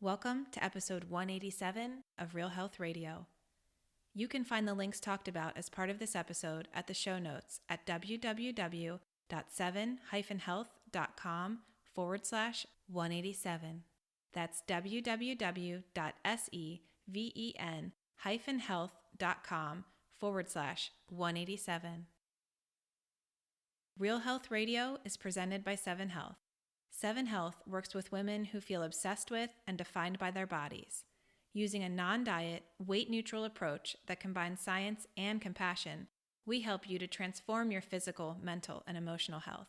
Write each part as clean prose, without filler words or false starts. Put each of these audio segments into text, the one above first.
Welcome to episode 187 of Real Health Radio. You can find the links talked about as part of this episode at the show notes at www.7-health.com/187. That's www.seven-health.com/187. Real Health Radio is presented by 7 Health. 7 Health works with women who feel obsessed with and defined by their bodies. Using a non-diet, weight-neutral approach that combines science and compassion, we help you to transform your physical, mental, and emotional health.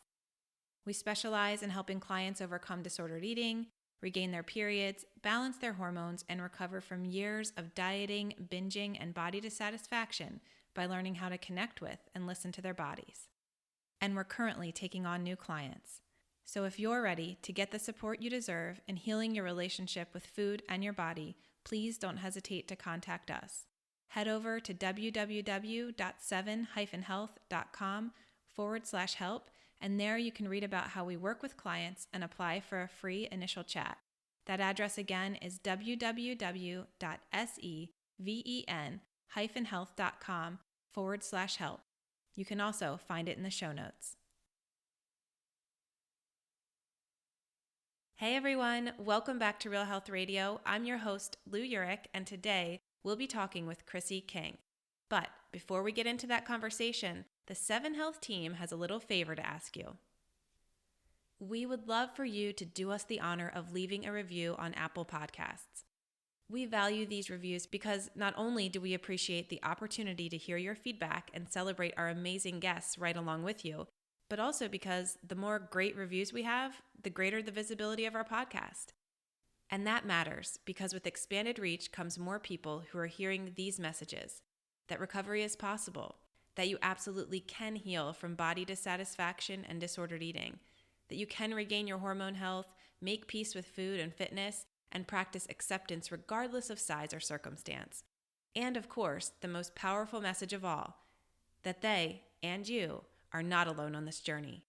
We specialize in helping clients overcome disordered eating, regain their periods, balance their hormones, and recover from years of dieting, binging, and body dissatisfaction by learning how to connect with and listen to their bodies. And we're currently taking on new clients. So if you're ready to get the support you deserve in healing your relationship with food and your body, please don't hesitate to contact us. Head over to www.7-health.com/help, and there you can read about how we work with clients and apply for a free initial chat. That address again is www.seven-health.com/help. You can also find it in the show notes. Hey everyone, welcome back to Real Health Radio. I'm your host, Lou Urich, and today we'll be talking with Chrissy King. But before we get into that conversation, the 7 Health team has a little favor to ask you. We would love for you to do us the honor of leaving a review on Apple Podcasts. We value these reviews because not only do we appreciate the opportunity to hear your feedback and celebrate our amazing guests right along with you, but also because the more great reviews we have, the greater the visibility of our podcast. And that matters because with expanded reach comes more people who are hearing these messages, that recovery is possible, that you absolutely can heal from body dissatisfaction and disordered eating, that you can regain your hormone health, make peace with food and fitness, and practice acceptance regardless of size or circumstance. And of course, the most powerful message of all, that they and you are not alone on this journey.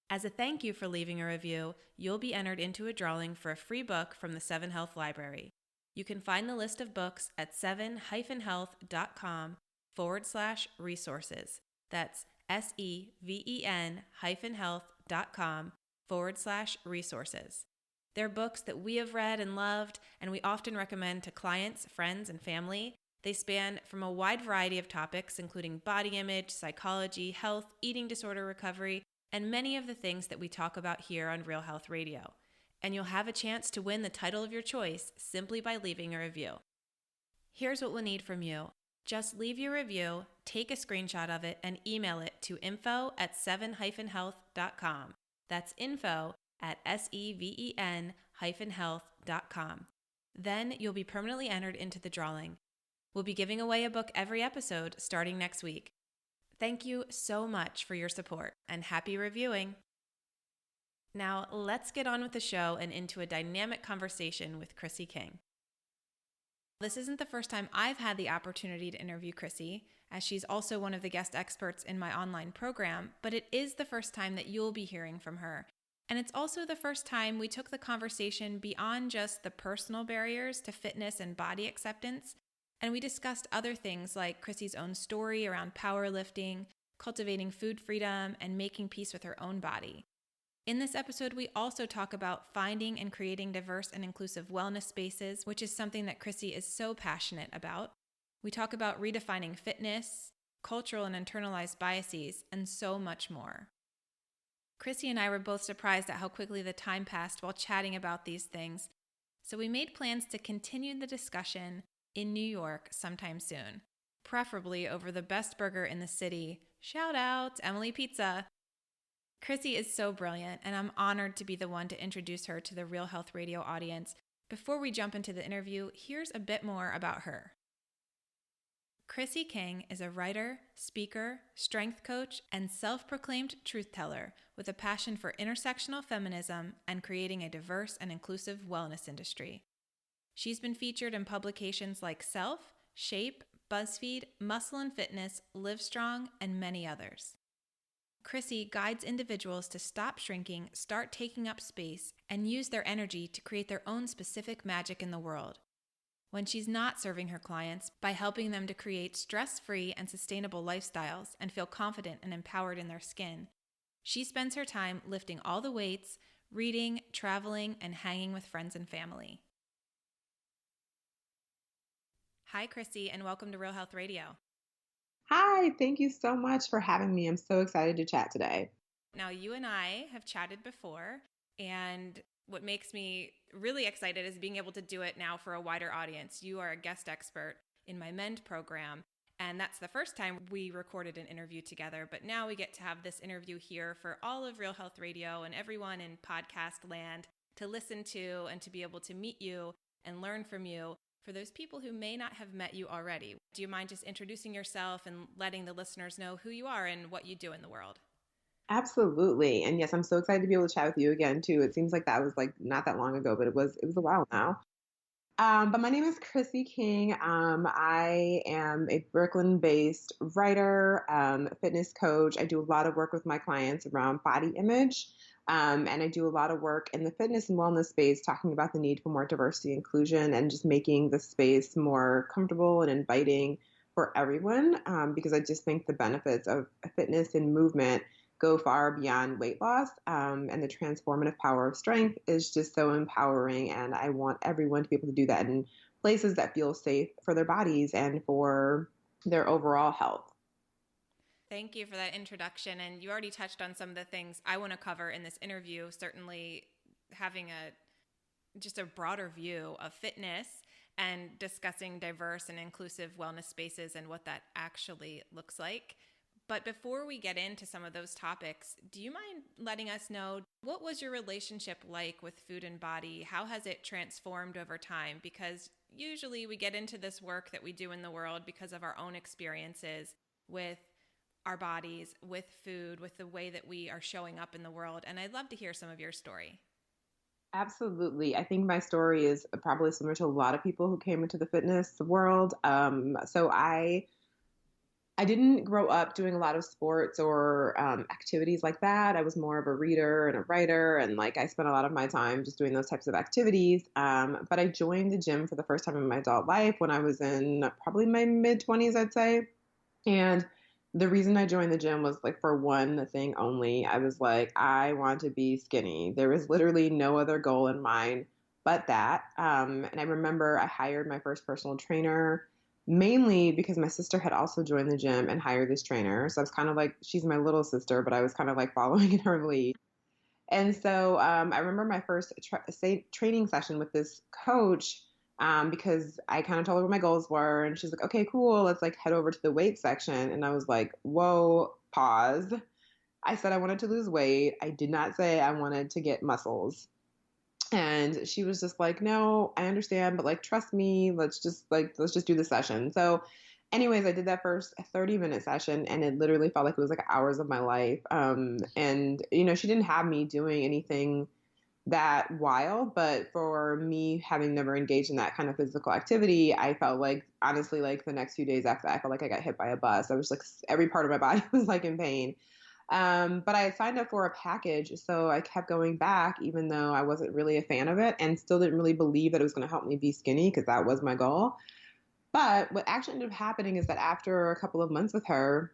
As a thank you for leaving a review, you'll be entered into a drawing for a free book from the 7 Health Library. You can find the list of books at 7-health.com/resources. That's SEVEN-health.com/resources. They're books that we have read and loved, and we often recommend to clients, friends, and family. They span from a wide variety of topics, including body image, psychology, health, eating disorder recovery, and many of the things that we talk about here on Real Health Radio. And you'll have a chance to win the title of your choice simply by leaving a review. Here's what we'll need from you. Just leave your review, take a screenshot of it, and email it to info@7-health.com. That's info@seven-health.com. Then you'll be permanently entered into the drawing. We'll be giving away a book every episode starting next week. Thank you so much for your support and happy reviewing. Now, let's get on with the show and into a dynamic conversation with Chrissy King. This isn't the first time I've had the opportunity to interview Chrissy, as she's also one of the guest experts in my online program, but it is the first time that you'll be hearing from her. And it's also the first time we took the conversation beyond just the personal barriers to fitness and body acceptance, and we discussed other things like Chrissy's own story around powerlifting, cultivating food freedom, and making peace with her own body. In this episode, we also talk about finding and creating diverse and inclusive wellness spaces, which is something that Chrissy is so passionate about. We talk about redefining fitness, cultural and internalized biases, and so much more. Chrissy and I were both surprised at how quickly the time passed while chatting about these things, so we made plans to continue the discussion in New York sometime soon, preferably over the best burger in the city. Shout out, Emily Pizza! Chrissy is so brilliant, and I'm honored to be the one to introduce her to the Real Health Radio audience. Before we jump into the interview, here's a bit more about her. Chrissy King is a writer, speaker, strength coach, and self-proclaimed truth teller with a passion for intersectional feminism and creating a diverse and inclusive wellness industry. She's been featured in publications like Self, Shape, BuzzFeed, Muscle and Fitness, Livestrong, and many others. Chrissy guides individuals to stop shrinking, start taking up space, and use their energy to create their own specific magic in the world. When she's not serving her clients, by helping them to create stress-free and sustainable lifestyles and feel confident and empowered in their skin, she spends her time lifting all the weights, reading, traveling, and hanging with friends and family. Hi, Chrissy, and welcome to Real Health Radio. Hi, thank you so much for having me. I'm so excited to chat today. Now, you and I have chatted before, and what makes me really excited is being able to do it now for a wider audience. You are a guest expert in my MEND program, and that's the first time we recorded an interview together, but now we get to have this interview here for all of Real Health Radio and everyone in podcast land to listen to and to be able to meet you and learn from you. For those people who may not have met you already, do you mind just introducing yourself and letting the listeners know who you are and what you do in the world? Absolutely. And yes, I'm so excited to be able to chat with you again too. It seems like that was like not that long ago, but it was a while now. But my name is Chrissy King. I am a Brooklyn-based writer, fitness coach. I do a lot of work with my clients around body image. And I do a lot of work in the fitness and wellness space, talking about the need for more diversity and inclusion and just making the space more comfortable and inviting for everyone. Because I just think the benefits of fitness and movement go far beyond weight loss. And the transformative power of strength is just so empowering. And I want everyone to be able to do that in places that feel safe for their bodies and for their overall health. Thank you for that introduction. And you already touched on some of the things I want to cover in this interview, certainly having just a broader view of fitness and discussing diverse and inclusive wellness spaces and what that actually looks like. But before we get into some of those topics, do you mind letting us know what was your relationship like with food and body? How has it transformed over time? Because usually we get into this work that we do in the world because of our own experiences with our bodies, with food, with the way that we are showing up in the world. And I'd love to hear some of your story. Absolutely. I think my story is probably similar to a lot of people who came into the fitness world. So I didn't grow up doing a lot of sports or activities like that. I was more of a reader and a writer, and like I spent a lot of my time just doing those types of activities. But I joined the gym for the first time in my adult life when I was in probably my mid-20s, I'd say. And the reason I joined the gym was like for one thing only. I was like, I want to be skinny. There was literally no other goal in mind but that. And I remember I hired my first personal trainer mainly because my sister had also joined the gym and hired this trainer. So I was kind of like, she's my little sister, but I was kind of like following in her lead. And so I remember my first training session with this coach because I kind of told her what my goals were. And she's like, okay, cool. Let's like head over to the weight section. And I was like, whoa, pause. I said I wanted to lose weight. I did not say I wanted to get muscles. And she was just like, no, I understand, but like, trust me, let's just do the session. So anyways, I did that first 30-minute session and it literally felt like it was like hours of my life. And she didn't have me doing anything that wild, but for me having never engaged in that kind of physical activity, I felt like honestly, like the next few days after that, I felt like I got hit by a bus. I was like, every part of my body was like in pain. But I had signed up for a package, so I kept going back, even though I wasn't really a fan of it and still didn't really believe that it was going to help me be skinny because that was my goal. But what actually ended up happening is that after a couple of months with her,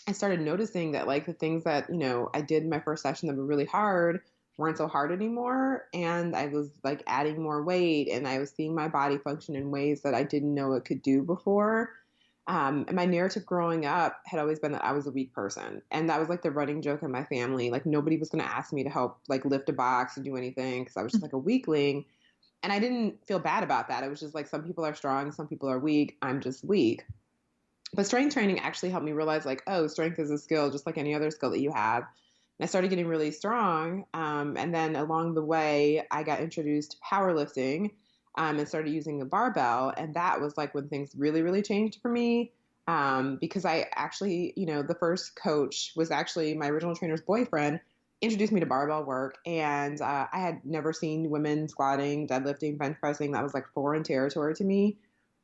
I started noticing that like the things that, I did in my first session that were really hard weren't so hard anymore. And I was like adding more weight and I was seeing my body function in ways that I didn't know it could do before. And my narrative growing up had always been that I was a weak person. And that was like the running joke in my family. Like nobody was going to ask me to help like lift a box or do anything because I was just like a weakling. And I didn't feel bad about that. It was just like some people are strong, some people are weak. I'm just weak. But strength training actually helped me realize like, oh, strength is a skill just like any other skill that you have. And I started getting really strong. And then along the way, I got introduced to powerlifting and started using the barbell. And that was like when things really, really changed for me. Because I actually, the first coach was actually my original trainer's boyfriend, introduced me to barbell work. And I had never seen women squatting, deadlifting, bench pressing. That was like foreign territory to me.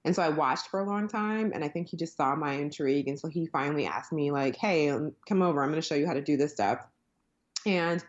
And so I watched for a long time, and I think he just saw my intrigue. And so he finally asked me, like, hey, come over. I'm going to show you how to do this stuff. And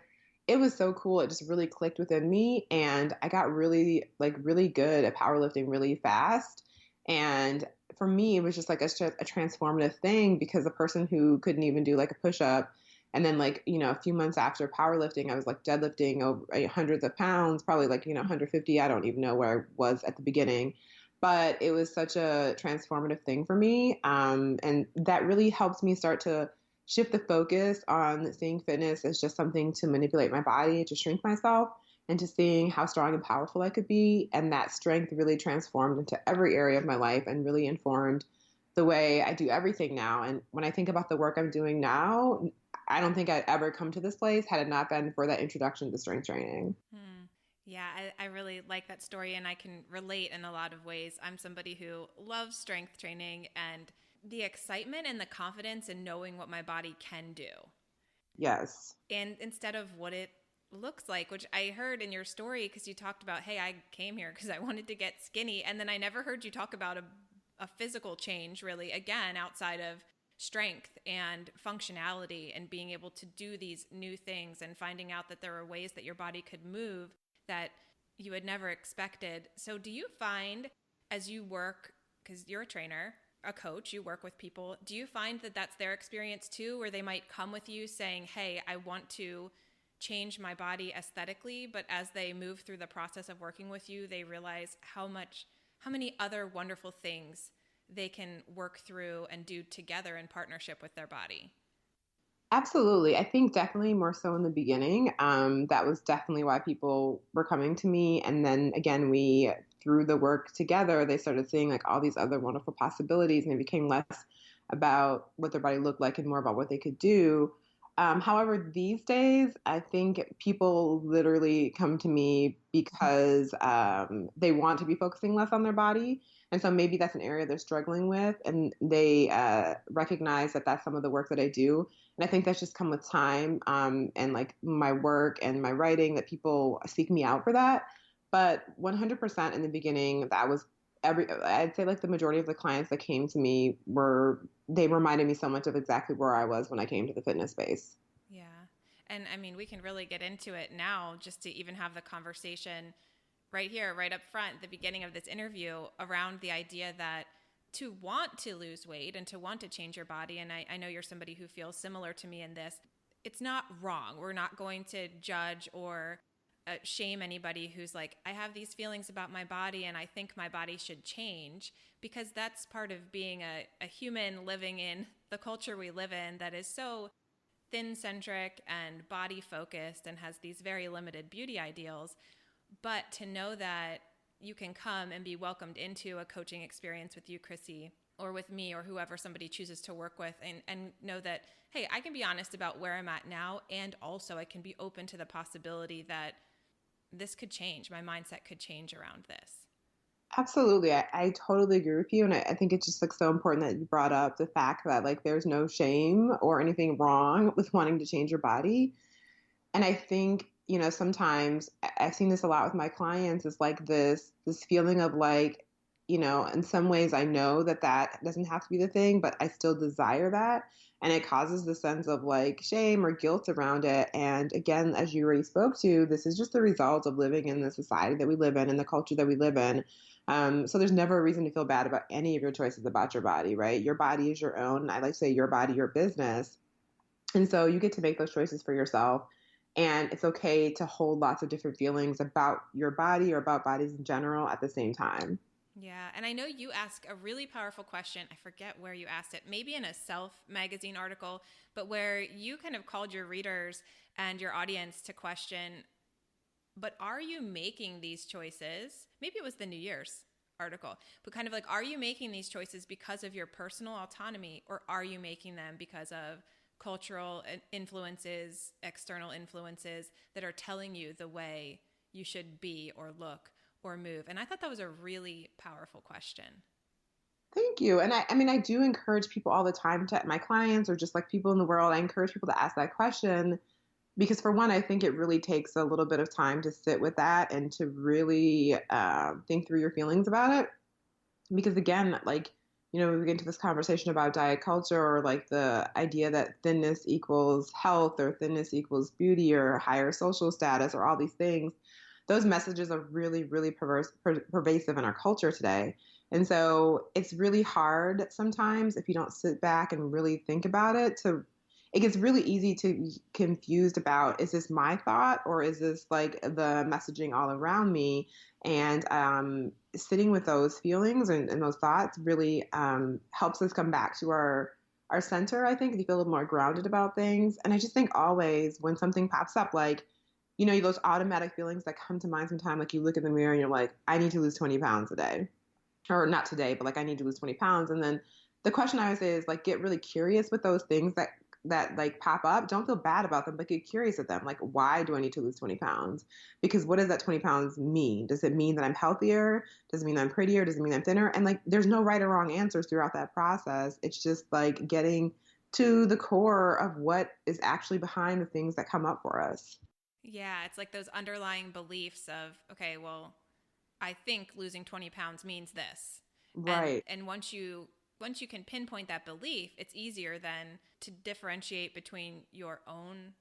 it was so cool. It just really clicked within me. And I got really, like, really good at powerlifting really fast. And for me, it was just like a transformative thing because a person who couldn't even do like a push up. And then, like, a few months after powerlifting, I was like deadlifting over hundreds of pounds, probably like, 150. I don't even know where I was at the beginning. But it was such a transformative thing for me. And that really helps me start to shift the focus on seeing fitness as just something to manipulate my body, to shrink myself, and to seeing how strong and powerful I could be. And that strength really transformed into every area of my life and really informed the way I do everything now. And when I think about the work I'm doing now, I don't think I'd ever come to this place had it not been for that introduction to strength training. Hmm. Yeah, I really like that story, and I can relate in a lot of ways. I'm somebody who loves strength training and the excitement and the confidence in knowing what my body can do. Yes. And instead of what it looks like, which I heard in your story because you talked about, hey, I came here because I wanted to get skinny. And then I never heard you talk about a physical change, really, again, outside of strength and functionality and being able to do these new things and finding out that there are ways that your body could move that you had never expected. So, do you find as you work, because you're a trainer, a coach, you work with people, do you find that that's their experience too, where they might come with you saying, hey, I want to change my body aesthetically, but as they move through the process of working with you, they realize how many other wonderful things they can work through and do together in partnership with their body? Absolutely. I think definitely more so in the beginning. That was definitely why people were coming to me. And then again, through the work together, they started seeing like all these other wonderful possibilities and it became less about what their body looked like and more about what they could do. However, these days, I think people literally come to me because they want to be focusing less on their body. And so maybe that's an area they're struggling with, and they recognize that that's some of the work that I do. And I think that's just come with time and like my work and my writing that people seek me out for that. But 100% in the beginning, that was I'd say like the majority of the clients that came to me they reminded me so much of exactly where I was when I came to the fitness space. Yeah. And I mean, we can really get into it now just to even have the conversation right here, right up front, the beginning of this interview around the idea that to want to lose weight and to want to change your body, and I know you're somebody who feels similar to me in this, it's not wrong. We're not going to judge or shame anybody who's like, I have these feelings about my body and I think my body should change, because that's part of being a human living in the culture we live in that is so thin centric and body focused and has these very limited beauty ideals. But to know that you can come and be welcomed into a coaching experience with you, Chrissy, or with me, or whoever somebody chooses to work with, and know that, hey, I can be honest about where I'm at now, and also I can be open to the possibility that this could change. My mindset could change around this. Absolutely. I totally agree with you. And I think it's just like so important that you brought up the fact that like there's no shame or anything wrong with wanting to change your body. And I think, sometimes I've seen this a lot with my clients is like this feeling of like, in some ways I know that that doesn't have to be the thing, but I still desire that. And it causes the sense of like shame or guilt around it. And again, as you already spoke to, this is just the result of living in the society that we live in and the culture that we live in. So there's never a reason to feel bad about any of your choices about your body, right? Your body is your own. I like to say your body, your business. And so you get to make those choices for yourself. And it's okay to hold lots of different feelings about your body or about bodies in general at the same time. Yeah, and I know you asked a really powerful question. I forget where you asked it, maybe in a Self magazine article, but where you kind of called your readers and your audience to question, but are you making these choices? Maybe it was the New Year's article, but kind of like, are you making these choices because of your personal autonomy, or are you making them because of cultural influences, external influences that are telling you the way you should be or look or move? And I thought that was a really powerful question. Thank you. And I mean, I do encourage people all the time to my clients or just like people in the world, I encourage people to ask that question because for one, I think it really takes a little bit of time to sit with that and to really think through your feelings about it. Because again, like, we get into this conversation about diet culture, or like the idea that thinness equals health, or thinness equals beauty, or higher social status, or all these things. Those messages are really, really pervasive in our culture today. And so it's really hard sometimes, if you don't sit back and really think about it, it gets really easy to be confused about, is this my thought, or is this like the messaging all around me? And sitting with those feelings and those thoughts really helps us come back to our center, I think, to feel a little more grounded about things. And I just think always when something pops up, like, those automatic feelings that come to mind sometimes, like you look in the mirror and you're like, I need to lose 20 pounds today. Or not today, but like I need to lose 20 pounds. And then the question I always say is like, get really curious with those things that like pop up. Don't feel bad about them, but get curious at them. Like, why do I need to lose 20 pounds? Because what does that 20 pounds mean? Does it mean that I'm healthier? Does it mean that I'm prettier? Does it mean I'm thinner? And like, there's no right or wrong answers throughout that process. It's just like getting to the core of what is actually behind the things that come up for us. Yeah, it's like those underlying beliefs of, okay, well, I think losing 20 pounds means this. Right. And once you can pinpoint that belief, it's easier then to differentiate between your own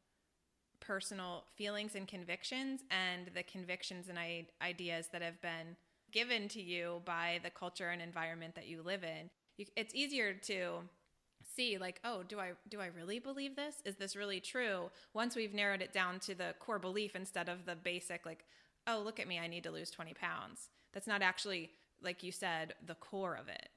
personal feelings and convictions and the convictions and ideas that have been given to you by the culture and environment that you live in. It's easier to see like, oh, do I really believe this? Is this really true? Once we've narrowed it down to the core belief instead of the basic like, oh, look at me, I need to lose 20 pounds. That's not actually, like you said, the core of it.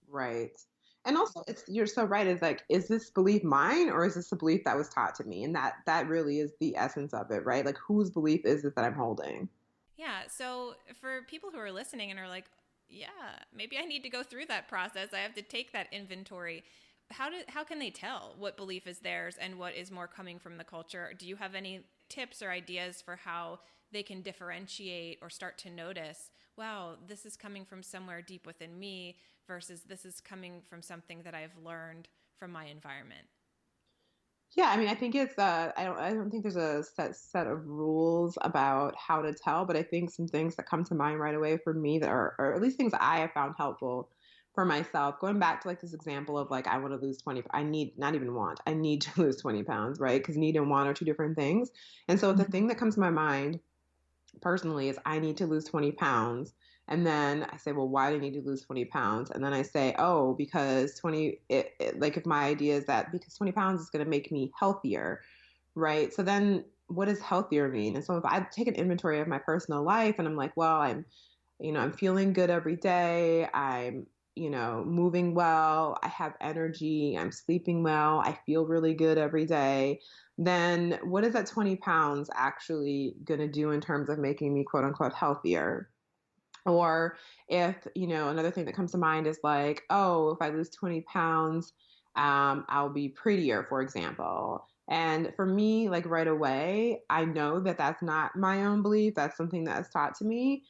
Right. And also, you're so right. It's like, is this belief mine, or is this a belief that was taught to me? And that really is the essence of it, right? Like, whose belief is it that I'm holding? Yeah. So for people who are listening and are like, yeah, maybe I need to go through that process. I have to take that inventory. How can they tell what belief is theirs and what is more coming from the culture? Do you have any tips or ideas for how they can differentiate or start to notice, wow, this is coming from somewhere deep within me versus this is coming from something that I've learned from my environment? Yeah, I mean, I think it's I don't think there's a set of rules about how to tell, but I think some things that come to mind right away for me that are, or at least things I have found helpful for myself, going back to like this example of like, I want to lose 20, I need, not even want, I need to lose 20 pounds, right? Because need and want are two different things. And so the thing that comes to my mind personally is, I need to lose 20 pounds. And then I say, well, why do I need to lose 20 pounds? And then I say, oh, because like if my idea is that because 20 pounds is going to make me healthier, right? So then what does healthier mean? And so if I take an inventory of my personal life and I'm like, well, I'm feeling good every day. I'm, moving well. I have energy. I'm sleeping well. I feel really good every day. Then what is that 20 pounds actually going to do in terms of making me quote unquote healthier? Or if, another thing that comes to mind is like, oh, if I lose 20 pounds, I'll be prettier, for example. And for me, like right away, I know that that's not my own belief. That's something that is taught to me.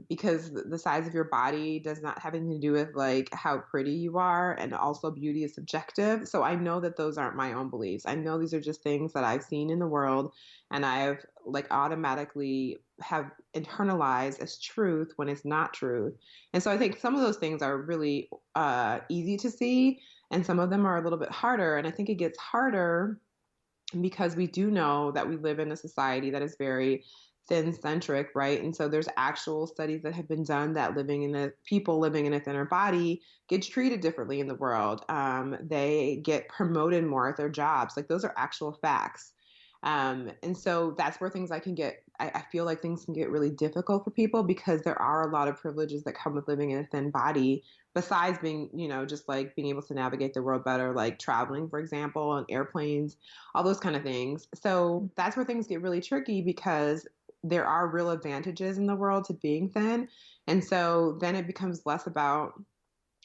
Because the size of your body does not have anything to do with like how pretty you are. And also beauty is subjective. So I know that those aren't my own beliefs. I know these are just things that I've seen in the world, and I've like automatically have internalized as truth when it's not truth. And so I think some of those things are really easy to see, and some of them are a little bit harder. And I think it gets harder because we do know that we live in a society that is very thin centric, right? And so there's actual studies that have been done that people living in a thinner body gets treated differently in the world. They get promoted more at their jobs. Like those are actual facts. And so that's where things I feel like things can get really difficult for people, because there are a lot of privileges that come with living in a thin body, besides being, just like being able to navigate the world better, like traveling, for example, on airplanes, all those kind of things. So that's where things get really tricky, because there are real advantages in the world to being thin. And so then it becomes less about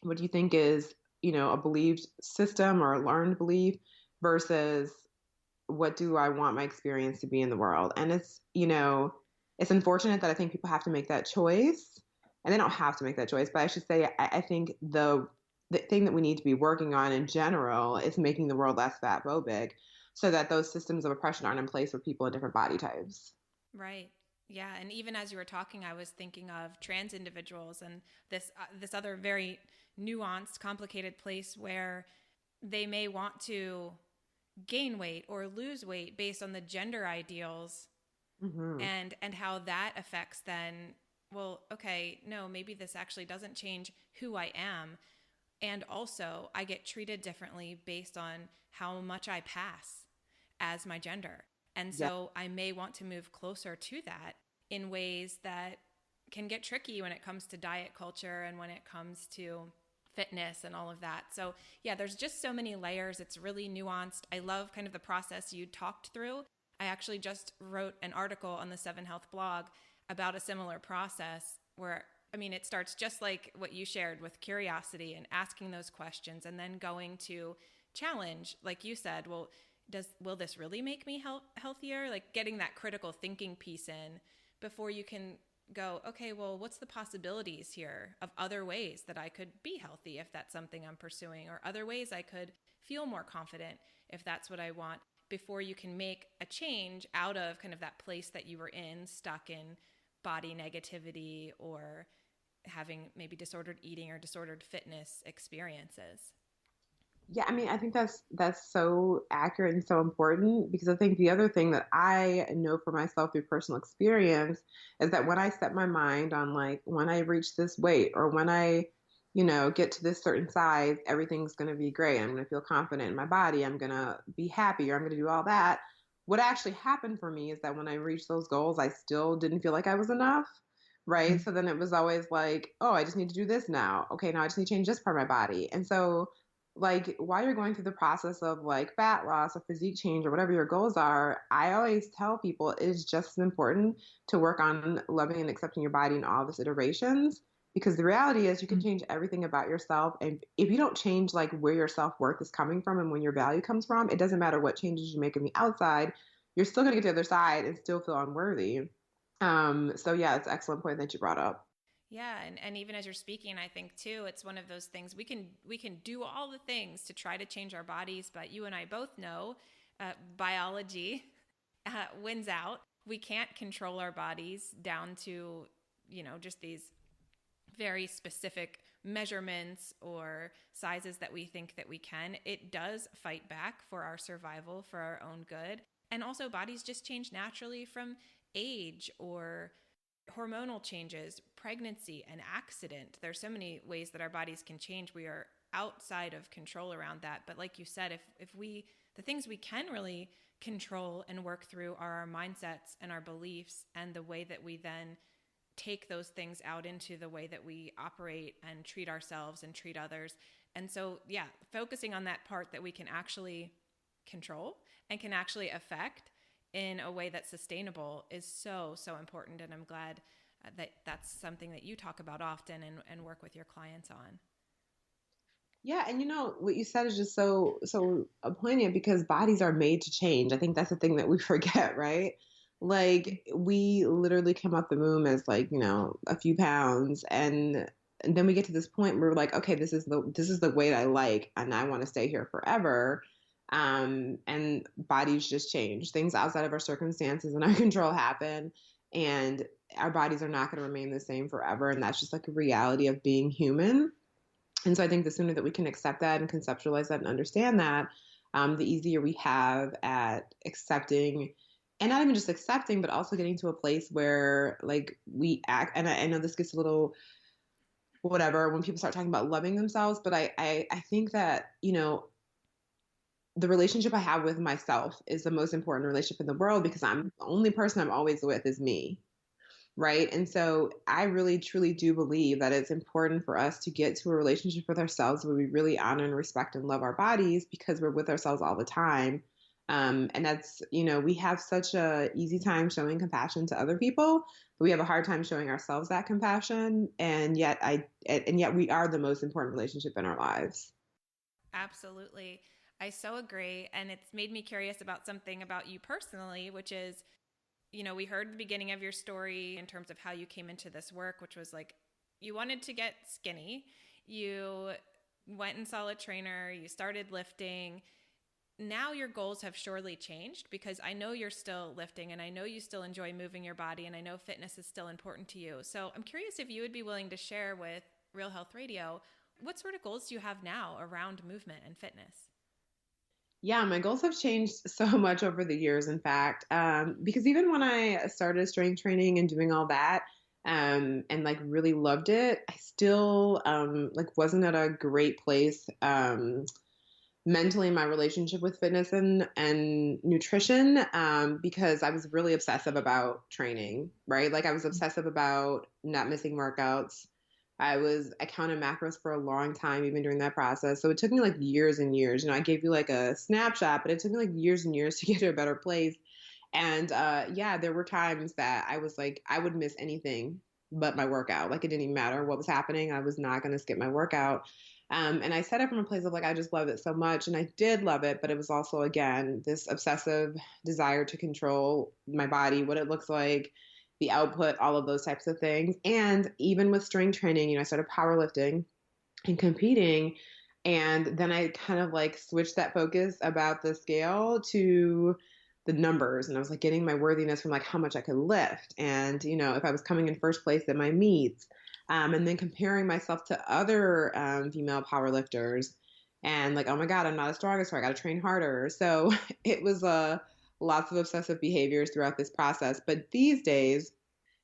what do you think is, a believed system or a learned belief versus what do I want my experience to be in the world? And it's unfortunate that I think people have to make that choice, and they don't have to make that choice, but I should say, I think the thing that we need to be working on in general is making the world less fat phobic, so that those systems of oppression aren't in place for people in different body types. Right. Yeah, and even as you were talking, I was thinking of trans individuals and this other very nuanced, complicated place where they may want to gain weight or lose weight based on the gender ideals, Mm-hmm. and how that affects then, well, okay, no, maybe this actually doesn't change who I am. And also, I get treated differently based on how much I pass as my gender. And Yeah. so I may want to move closer to that in ways that can get tricky when it comes to diet culture and when it comes to fitness and all of that. So, yeah, there's just so many layers. It's really nuanced. I love kind of the process you talked through. I actually just wrote an article on the Seven Health blog about a similar process where, I mean, it starts just like what you shared with curiosity and asking those questions and then going to challenge, like you said, well, will this really make me healthier? Like getting that critical thinking piece in before you can go, okay, well, what's the possibilities here of other ways that I could be healthy if that's something I'm pursuing, or other ways I could feel more confident if that's what I want, before you can make a change out of kind of that place that you were in, stuck in body negativity or having maybe disordered eating or disordered fitness experiences. Yeah, I mean, I think that's so accurate and so important because I think the other thing that I know for myself through personal experience is that when I set my mind on like when I reach this weight or when I, get to this certain size, everything's going to be great. I'm going to feel confident in my body. I'm going to be happy or I'm going to do all that. What actually happened for me is that when I reached those goals, I still didn't feel like I was enough. Right. So then it was always like, oh, I just need to do this now. Okay, now I just need to change this part of my body. And so like while you're going through the process of like fat loss or physique change or whatever your goals are, I always tell people it is just as important to work on loving and accepting your body in all of its iterations. Because the reality is you can change everything about yourself. And if you don't change like where your self-worth is coming from and when your value comes from, it doesn't matter what changes you make on the outside, you're still gonna get to the other side and still feel unworthy. So yeah, it's an excellent point that you brought up. Yeah, and even as you're speaking, I think too, it's one of those things we can do all the things to try to change our bodies, but you and I both know biology wins out. We can't control our bodies down to just these very specific measurements or sizes that we think that we can. It does fight back for our survival, for our own good, and also bodies just change naturally from age or hormonal changes, pregnancy, an accident. There's so many ways that our bodies can change. We are outside of control around that. But like you said, if we the things we can really control and work through are our mindsets and our beliefs and the way that we then take those things out into the way that we operate and treat ourselves and treat others. And so, yeah, focusing on that part that we can actually control and can actually affect in a way that's sustainable is so, so important. And I'm glad that that's something that you talk about often and work with your clients on. Yeah, and what you said is just so poignant because bodies are made to change. I think that's the thing that we forget, right? Like we literally come out the womb as like, a few pounds and then we get to this point where we're like, okay, this is the weight I like and I want to stay here forever. And bodies just change. Things outside of our circumstances and our control happen and our bodies are not going to remain the same forever. And that's just like a reality of being human. And so I think the sooner that we can accept that and conceptualize that and understand that, the easier we have at accepting and not even just accepting, but also getting to a place where like we act. And I know this gets a little whatever when people start talking about loving themselves, but I think that, the relationship I have with myself is the most important relationship in the world because I'm the only person I'm always with is me. Right. And so I really truly do believe that it's important for us to get to a relationship with ourselves where we really honor and respect and love our bodies because we're with ourselves all the time. And that's, we have such a easy time showing compassion to other people, but we have a hard time showing ourselves that compassion. And yet we are the most important relationship in our lives. Absolutely. I so agree. And it's made me curious about something about you personally, which is, we heard the beginning of your story in terms of how you came into this work, which was like you wanted to get skinny. You went and saw a trainer, you started lifting. now your goals have surely changed, because I know you're still lifting and I know you still enjoy moving your body and I know fitness is still important to you. So I'm curious if you would be willing to share with Real Health Radio, what sort of goals do you have now around movement and fitness? Yeah, my goals have changed so much over the years, in fact, because even when I started strength training and doing all that, and like really loved it, I still like wasn't at a great place mentally in my relationship with fitness and nutrition, because I was really obsessive about training, right? Like I was obsessive about not missing workouts. I counted macros for a long time, even during that process. So it took me like years and years. I gave you like a snapshot, but it took me like years and years to get to a better place. And yeah, there were times that I was like, I would miss anything but my workout. Like it didn't even matter what was happening. I was not going to skip my workout. And I said it from a place of like, I just love it so much. And I did love it, but it was also, again, this obsessive desire to control my body, what it looks like, the output, all of those types of things. And even with strength training, I started powerlifting and competing. And then I kind of like switched that focus about the scale to the numbers. And I was like getting my worthiness from like how much I could lift. And, if I was coming in first place at my meets, and then comparing myself to other female powerlifters and like, oh my God, I'm not as strong as her. I got to train harder. So it was lots of obsessive behaviors throughout this process. But these days,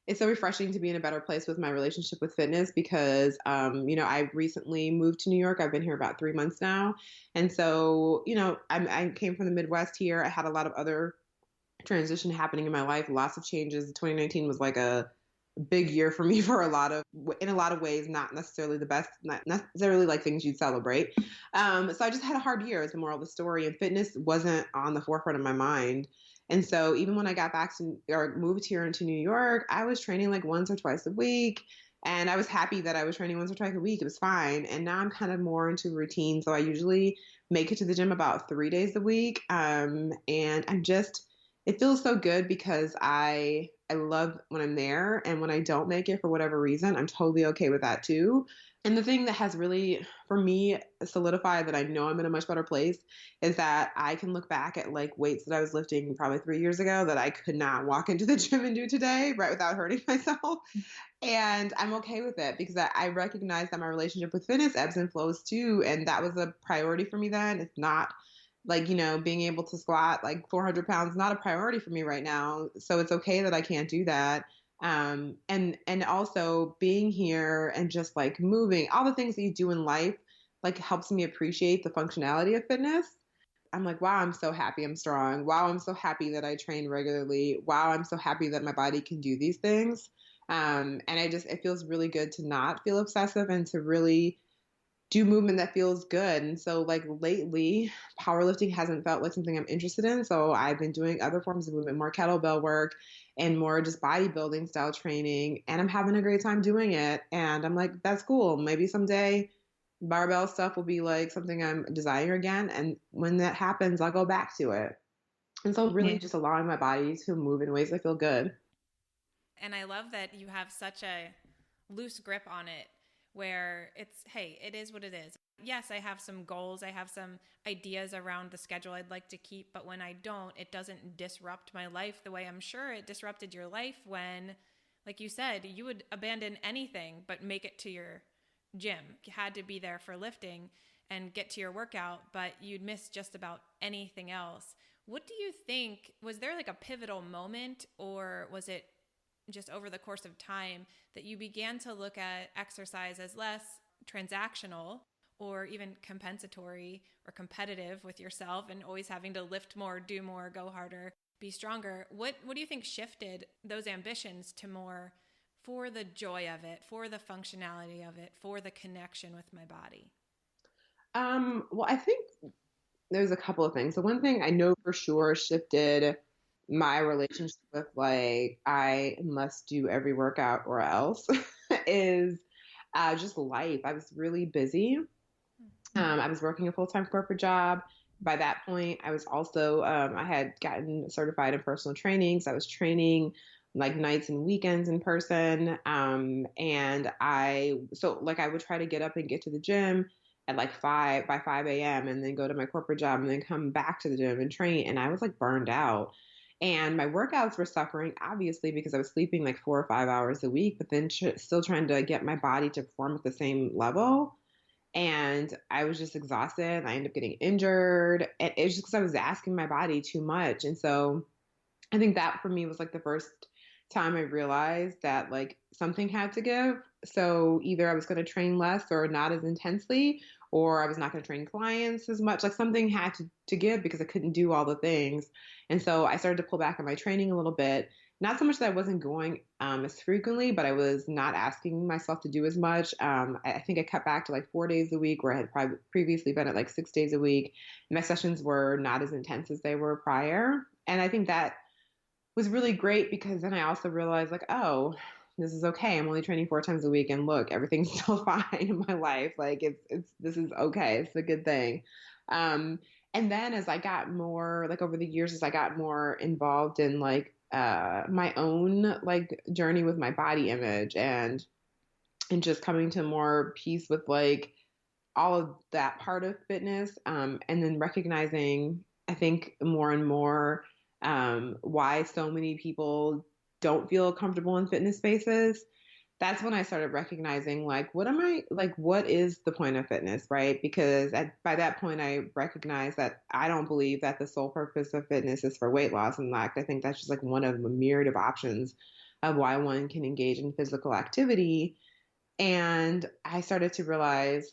it's so refreshing to be in a better place with my relationship with fitness because, I recently moved to New York. I've been here about 3 months now. And so, I came from the Midwest here. I had a lot of other transition happening in my life, lots of changes. 2019 was like a big year for me for in a lot of ways, not necessarily the best, not necessarily like things you'd celebrate. So I just had a hard year is the moral of the story, and fitness wasn't on the forefront of my mind. And so even when I got back to or moved here into New York, I was training like once or twice a week. And I was happy that I was training once or twice a week. It was fine. And now I'm kind of more into routine. So I usually make it to the gym about 3 days a week. And it feels so good because I love when I'm there, and when I don't make it for whatever reason, I'm totally okay with that too. And the thing that has really, for me, solidified that I know I'm in a much better place is that I can look back at like weights that I was lifting probably 3 years ago that I could not walk into the gym and do today, right, without hurting myself. And I'm okay with it because I recognize that my relationship with fitness ebbs and flows too. And that was a priority for me then. It's not like, being able to squat like 400 pounds, not a priority for me right now. So it's okay that I can't do that. And also being here and just like moving, all the things that you do in life, like helps me appreciate the functionality of fitness. I'm like, wow, I'm so happy I'm strong. Wow, I'm so happy that I train regularly. Wow, I'm so happy that my body can do these things. And it feels really good to not feel obsessive and to really do movement that feels good. And so like lately, powerlifting hasn't felt like something I'm interested in. So I've been doing other forms of movement, more kettlebell work and more just bodybuilding style training. And I'm having a great time doing it. And I'm like, that's cool. Maybe someday barbell stuff will be like something I'm desiring again. And when that happens, I'll go back to it. And so really just allowing my body to move in ways that feel good. And I love that you have such a loose grip on it where it's, hey, it is what it is. Yes, I have some goals. I have some ideas around the schedule I'd like to keep, but when I don't, it doesn't disrupt my life the way I'm sure it disrupted your life when, like you said, you would abandon anything but make it to your gym. You had to be there for lifting and get to your workout, but you'd miss just about anything else. What do you think, was there like a pivotal moment, or was it just over the course of time that you began to look at exercise as less transactional or even compensatory or competitive with yourself and always having to lift more, do more, go harder, be stronger? What do you think shifted those ambitions to more for the joy of it, for the functionality of it, for the connection with my body? Well, I think there's a couple of things. So one thing I know for sure shifted my relationship with like I must do every workout or else is just life. I was really busy. I was working a full-time corporate job. By that point, I was also I had gotten certified in personal training, so I was training like nights and weekends in person. And I would try to get up and get to the gym at like 5 a.m. and then go to my corporate job and then come back to the gym and train. And I was like burned out. And my workouts were suffering, obviously, because I was sleeping like 4 or 5 hours a week, but then still trying to get my body to perform at the same level. And I was just exhausted. I ended up getting injured. And it's just because I was asking my body too much. And so I think that for me was like the first time I realized that like something had to give. So either I was going to train less or not as intensely, or I was not going to train clients as much. Like something had to give because I couldn't do all the things. And so I started to pull back on my training a little bit. Not so much that I wasn't going as frequently, but I was not asking myself to do as much. I think I cut back to like 4 days a week, where I had previously been at like 6 days a week. My sessions were not as intense as they were prior. And I think that was really great because then I also realized like, oh, this is okay. I'm only training 4 times a week, and look, everything's still fine in my life. Like it's this is okay. It's a good thing. Um, and then as I got more like over the years, as I got more involved in like my own like journey with my body image and just coming to more peace with like all of that part of fitness, and then recognizing, I think, more and more why so many people don't feel comfortable in fitness spaces. That's when I started recognizing, like, what is the point of fitness, right? Because by that point, I recognized that I don't believe that the sole purpose of fitness is for weight loss. In fact, I think that's just like one of a myriad of options of why one can engage in physical activity. And I started to realize,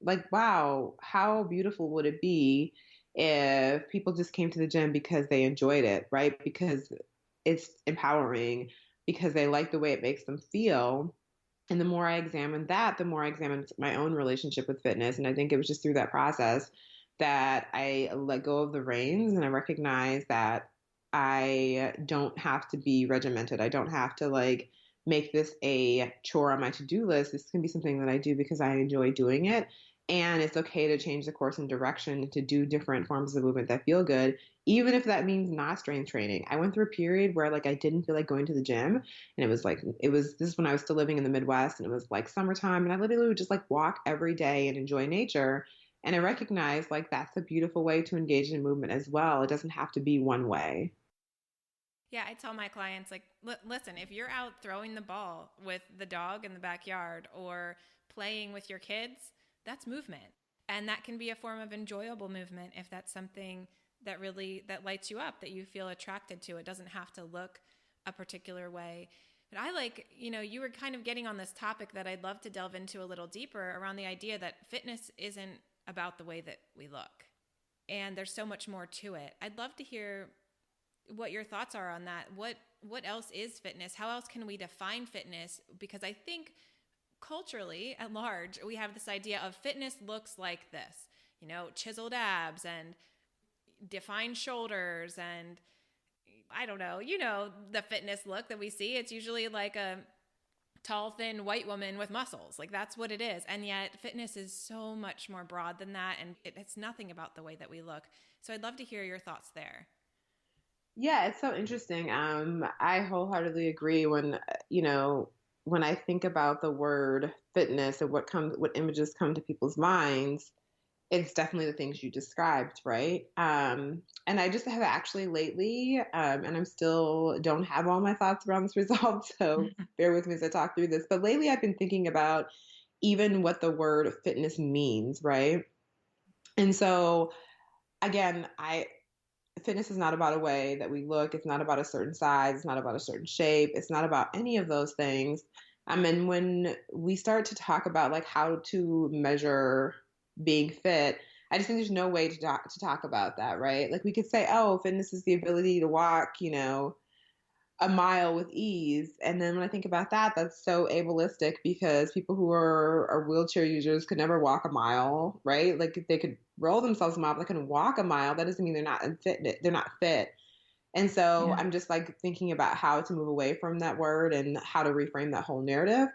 like, wow, how beautiful would it be if people just came to the gym because they enjoyed it, right? Because it's empowering, because they like the way it makes them feel. And the more I examined that, the more I examined my own relationship with fitness. And I think it was just through that process that I let go of the reins and I recognized that I don't have to be regimented. I don't have to like make this a chore on my to-do list. This can be something that I do because I enjoy doing it. And it's okay to change the course and direction to do different forms of movement that feel good, even if that means not strength training. I went through a period where like I didn't feel like going to the gym, and this is when I was still living in the Midwest, and it was like summertime, and I literally would just like walk every day and enjoy nature. And I recognized like that's a beautiful way to engage in movement as well. It doesn't have to be one way. Yeah, I tell my clients, like, listen, if you're out throwing the ball with the dog in the backyard or playing with your kids, that's movement. And that can be a form of enjoyable movement if that's something that lights you up, that you feel attracted to. It doesn't have to look a particular way. But I like, you were kind of getting on this topic that I'd love to delve into a little deeper around the idea that fitness isn't about the way that we look. And there's so much more to it. I'd love to hear what your thoughts are on that. What else is fitness? How else can we define fitness? Because I think culturally at large, we have this idea of fitness looks like this, chiseled abs and defined shoulders and I don't know, the fitness look that we see. It's usually like a tall, thin white woman with muscles. Like that's what it is. And yet fitness is so much more broad than that. And it's nothing about the way that we look. So I'd love to hear your thoughts there. Yeah, it's so interesting. I wholeheartedly agree when I think about the word fitness and what images come to people's minds, it's definitely the things you described, right? And I just have actually lately, and I'm still don't have all my thoughts around this resolved, so bear with me as I talk through this. But lately I've been thinking about even what the word fitness means, right? And so again, I fitness is not about a way that we look. It's not about a certain size. It's not about a certain shape. It's not about any of those things. And when we start to talk about like how to measure being fit, I just think there's no way to talk about that, right? Like we could say, oh, fitness is the ability to walk, a mile with ease. And then when I think about that, that's so ableistic because people who are wheelchair users could never walk a mile, right? Like they could roll themselves a mile, but they couldn't walk a mile. That doesn't mean they're not fit. They're not fit. And so Yeah. I'm just like thinking about how to move away from that word and how to reframe that whole narrative.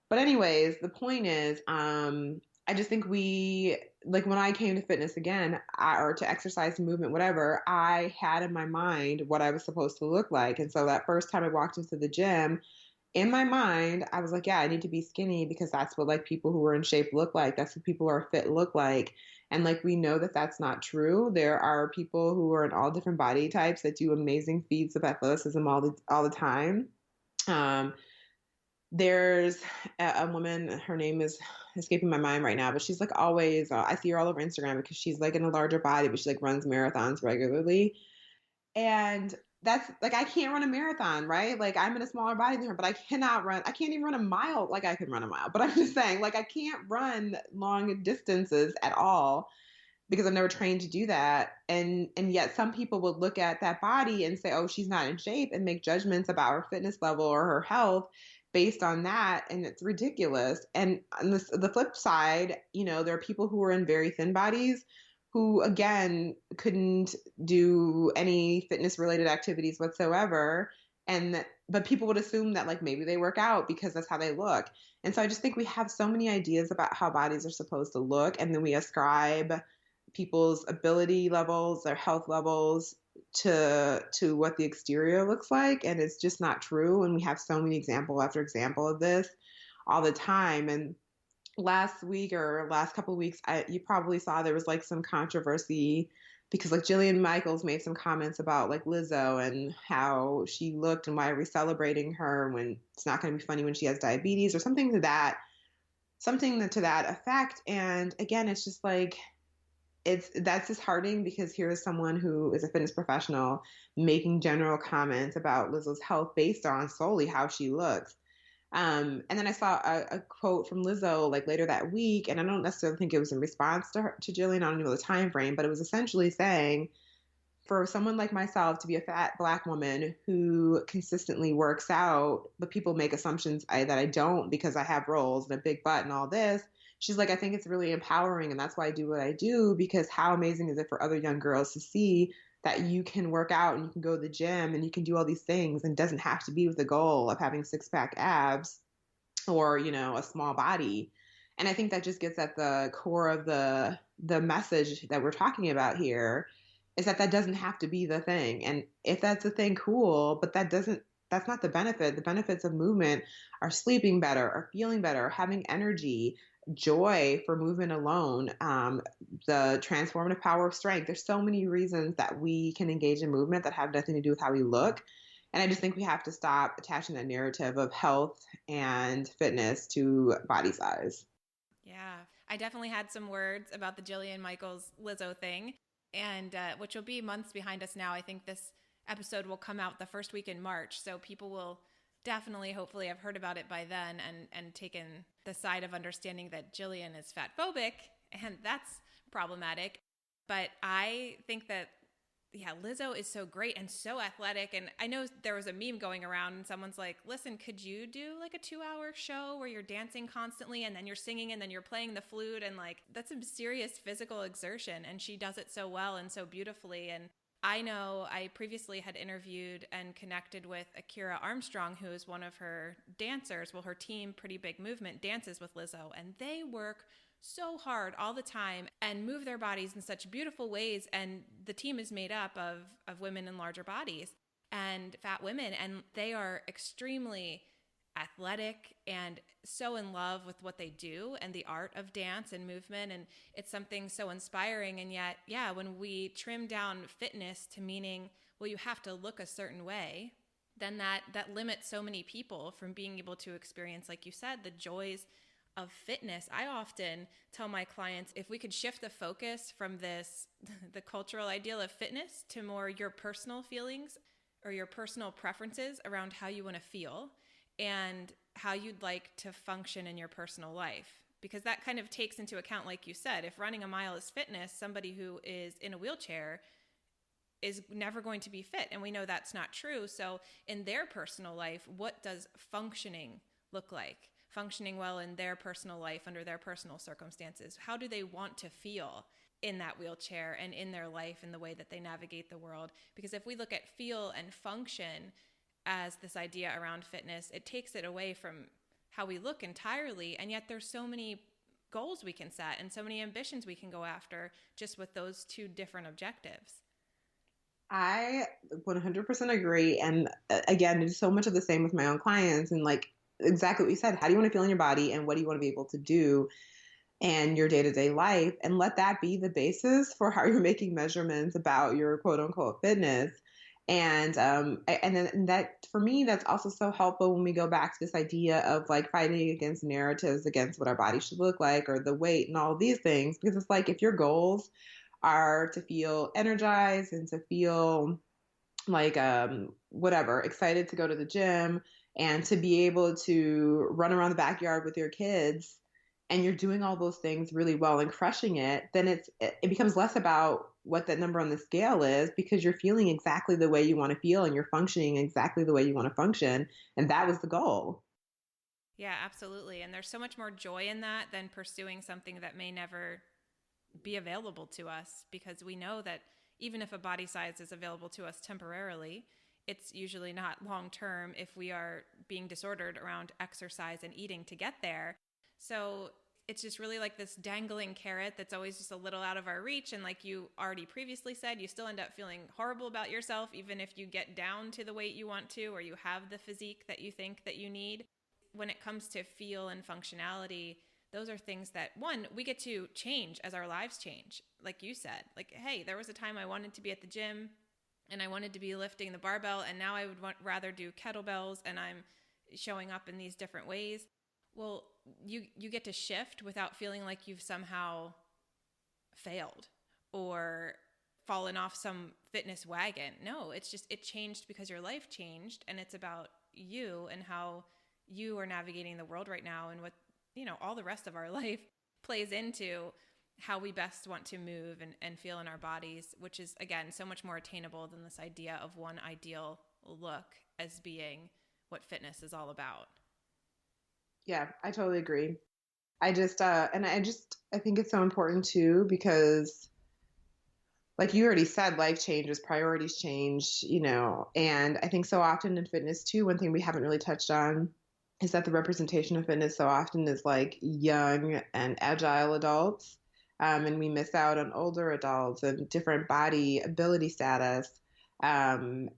But anyways, the point is, I just think like when I came to fitness again, or to exercise, movement, whatever, I had in my mind what I was supposed to look like. And so that first time I walked into the gym, in my mind, I was like, yeah, I need to be skinny because that's what like people who are in shape look like. That's what people who are fit look like. And like we know that that's not true. There are people who are in all different body types that do amazing feats of athleticism all the time. Um, there's a woman, her name is escaping my mind right now, but she's like always, I see her all over Instagram because she's like in a larger body, but she like runs marathons regularly. And that's like, I can't run a marathon, right? Like, I'm in a smaller body than her, but I can't even run a mile like I can run a mile. But I'm just saying, like, I can't run long distances at all because I've never trained to do that. And yet some people would look at that body and say, oh, she's not in shape and make judgments about her fitness level or her health based on that. And it's ridiculous. And on the flip side, you know, there are people who are in very thin bodies who again couldn't do any fitness related activities whatsoever. And but people would assume that like maybe they work out because that's how they look. And so I just think we have so many ideas about how bodies are supposed to look, and then we ascribe people's ability levels, their health levels to what the exterior looks like, and it's just not true. And we have so many example after example of this all the time. And last week or last couple of weeks, you probably saw there was like some controversy because like Jillian Michaels made some comments about like Lizzo and how she looked and why are we celebrating her when it's not going to be funny when she has diabetes or something to that effect. And again, it's just like that's disheartening because here is someone who is a fitness professional making general comments about Lizzo's health based on solely how she looks. And then I saw a quote from Lizzo like later that week, and I don't necessarily think it was in response to Jillian. I don't know the time frame, but it was essentially saying, for someone like myself to be a fat black woman who consistently works out, but people make assumptions that I don't because I have rolls and a big butt and all this. She's like, I think it's really empowering, and that's why I do what I do, because how amazing is it for other young girls to see that you can work out and you can go to the gym and you can do all these things and it doesn't have to be with the goal of having six pack abs or, you know, a small body. And I think that just gets at the core of the message that we're talking about here, is that that doesn't have to be the thing. And if that's the thing, cool, but that's not the benefit. The benefits of movement are sleeping better, or feeling better, having energy, joy for movement alone, the transformative power of strength. There's so many reasons that we can engage in movement that have nothing to do with how we look. And I just think we have to stop attaching that narrative of health and fitness to body size. Yeah, I definitely had some words about the Jillian Michaels Lizzo thing, and which will be months behind us now. I think this episode will come out the first week in March, so people will definitely, hopefully, have heard about it by then and taken the side of understanding that Jillian is fat phobic, and that's problematic. But I think that yeah, Lizzo is so great and so athletic. And I know there was a meme going around and someone's like, listen, could you do like a 2 hour show where you're dancing constantly and then you're singing and then you're playing the flute? And like, that's some serious physical exertion. And she does it so well and so beautifully. And I know I previously had interviewed and connected with Akira Armstrong, who is one of her dancers. Well, her team, Pretty Big Movement, dances with Lizzo, and they work so hard all the time and move their bodies in such beautiful ways. And the team is made up of women in larger bodies and fat women, and they are extremely athletic and so in love with what they do and the art of dance and movement. And it's something so inspiring. And yet, yeah, when we trim down fitness to meaning, well, you have to look a certain way, then that limits so many people from being able to experience, like you said, the joys of fitness. I often tell my clients, if we could shift the focus from this, the cultural ideal of fitness, to more your personal feelings or your personal preferences around how you want to feel and how you'd like to function in your personal life. Because that kind of takes into account, like you said, if running a mile is fitness, somebody who is in a wheelchair is never going to be fit. And we know that's not true. So in their personal life, what does functioning look like? Functioning well in their personal life under their personal circumstances. How do they want to feel in that wheelchair and in their life and the way that they navigate the world? Because if we look at feel and function as this idea around fitness, it takes it away from how we look entirely. And yet there's so many goals we can set and so many ambitions we can go after just with those two different objectives. I 100% agree. And again, it's so much of the same with my own clients. And like exactly what you said, how do you want to feel in your body and what do you want to be able to do in your day to day life? And let that be the basis for how you're making measurements about your quote unquote fitness. And then that for me, that's also so helpful when we go back to this idea of like fighting against narratives against what our body should look like or the weight and all of these things. Because it's like if your goals are to feel energized and to feel like whatever, excited to go to the gym and to be able to run around the backyard with your kids and you're doing all those things really well and crushing it, then it becomes less about what that number on the scale is because you're feeling exactly the way you want to feel and you're functioning exactly the way you want to function. And that was the goal. Yeah, absolutely. And there's so much more joy in that than pursuing something that may never be available to us, because we know that even if a body size is available to us temporarily, it's usually not long term if we are being disordered around exercise and eating to get there. So it's just really like this dangling carrot that's always just a little out of our reach. And like you already previously said, you still end up feeling horrible about yourself, even if you get down to the weight you want to, or you have the physique that you think that you need. When it comes to feel and functionality, those are things that, one, we get to change as our lives change. Like you said, like, hey, there was a time I wanted to be at the gym and I wanted to be lifting the barbell, and now I would rather do kettlebells, and I'm showing up in these different ways. Well, you get to shift without feeling like you've somehow failed or fallen off some fitness wagon. No, it's just it changed because your life changed, and it's about you and how you are navigating the world right now, and what, all the rest of our life plays into how we best want to move and feel in our bodies, which is again so much more attainable than this idea of one ideal look as being what fitness is all about. Yeah, I totally agree. I think it's so important too because like you already said, life changes, priorities change, and I think so often in fitness too, one thing we haven't really touched on is that the representation of fitness so often is like young and agile adults. And we miss out on older adults and different body ability status. And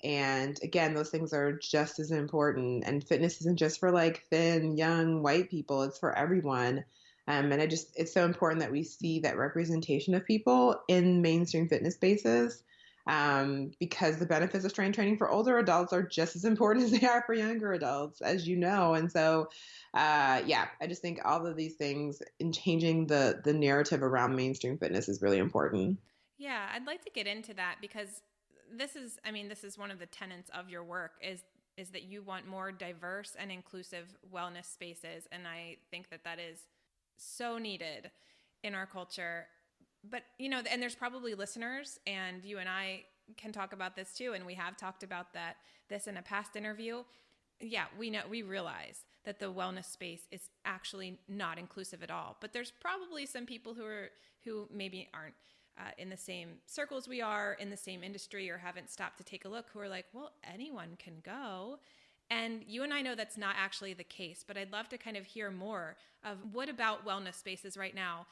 again, those things are just as important. And fitness isn't just for like thin, young white people, it's for everyone. And it's so important that we see that representation of people in mainstream fitness spaces, because the benefits of strength training for older adults are just as important as they are for younger adults, as you know. And so, yeah, I just think all of these things in changing the narrative around mainstream fitness is really important. Yeah, I'd like to get into that because this is one of the tenets of your work is that you want more diverse and inclusive wellness spaces, and I think that that is so needed in our culture. But, and there's probably listeners, and you and I can talk about this too, and we have talked about this in a past interview. Yeah, we realize that the wellness space is actually not inclusive at all. But there's probably some people who maybe aren't in the same circles we are, in the same industry, or haven't stopped to take a look, who are like, well, anyone can go. And you and I know that's not actually the case, but I'd love to kind of hear more of what about wellness spaces right now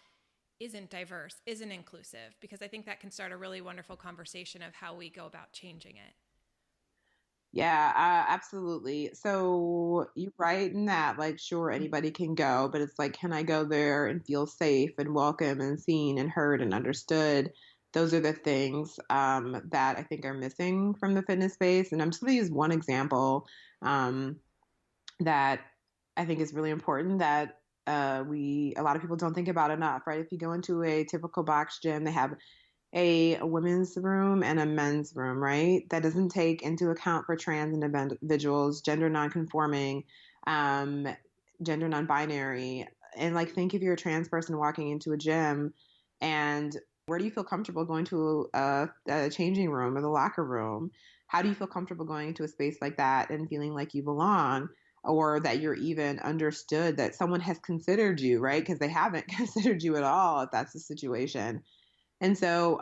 isn't diverse, isn't inclusive, because I think that can start a really wonderful conversation of how we go about changing it. Yeah, absolutely. So you're right in that, like, sure, anybody can go, but it's like, can I go there and feel safe and welcome and seen and heard and understood? Those are the things that I think are missing from the fitness space. And I'm just going to use one example that I think is really important that a lot of people don't think about enough, right? If you go into a typical box gym, they have a women's room and a men's room, right? That doesn't take into account for trans individuals, gender nonconforming, um, gender non-binary. And like, think if you're a trans person walking into a gym, and where do you feel comfortable going to a changing room or the locker room? How do you feel comfortable going into a space like that and feeling like you belong? Or that you're even understood, that someone has considered you, right? Because they haven't considered you at all if that's the situation. And so,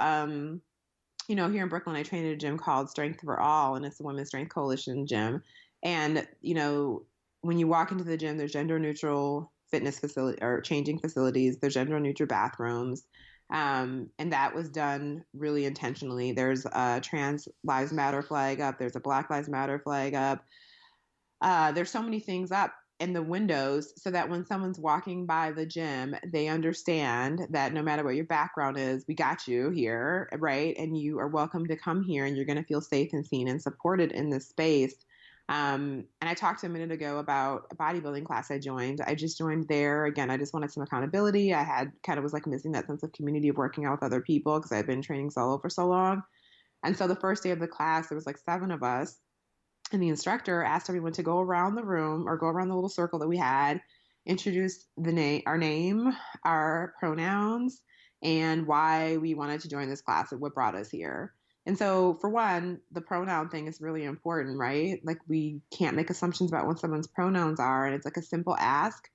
here in Brooklyn, I train at a gym called Strength for All, and it's a Women's Strength Coalition gym. And, when you walk into the gym, there's gender neutral fitness facility or changing facilities, there's gender neutral bathrooms. And that was done really intentionally. There's a Trans Lives Matter flag up. There's a Black Lives Matter flag up. There's so many things up in the windows so that when someone's walking by the gym, they understand that no matter what your background is, we got you here, right? And you are welcome to come here and you're going to feel safe and seen and supported in this space. And I talked a minute ago about a bodybuilding class I joined. I just joined there. Again, I just wanted some accountability. I had kind of was like missing that sense of community of working out with other people because I've been training solo for so long. And so the first day of the class, there was like 7 of us. And the instructor asked everyone to go around the room or go around the little circle that we had, introduce our name, our pronouns, and why we wanted to join this class and what brought us here. And so, for one, the pronoun thing is really important, right? Like, we can't make assumptions about what someone's pronouns are. And it's like a simple ask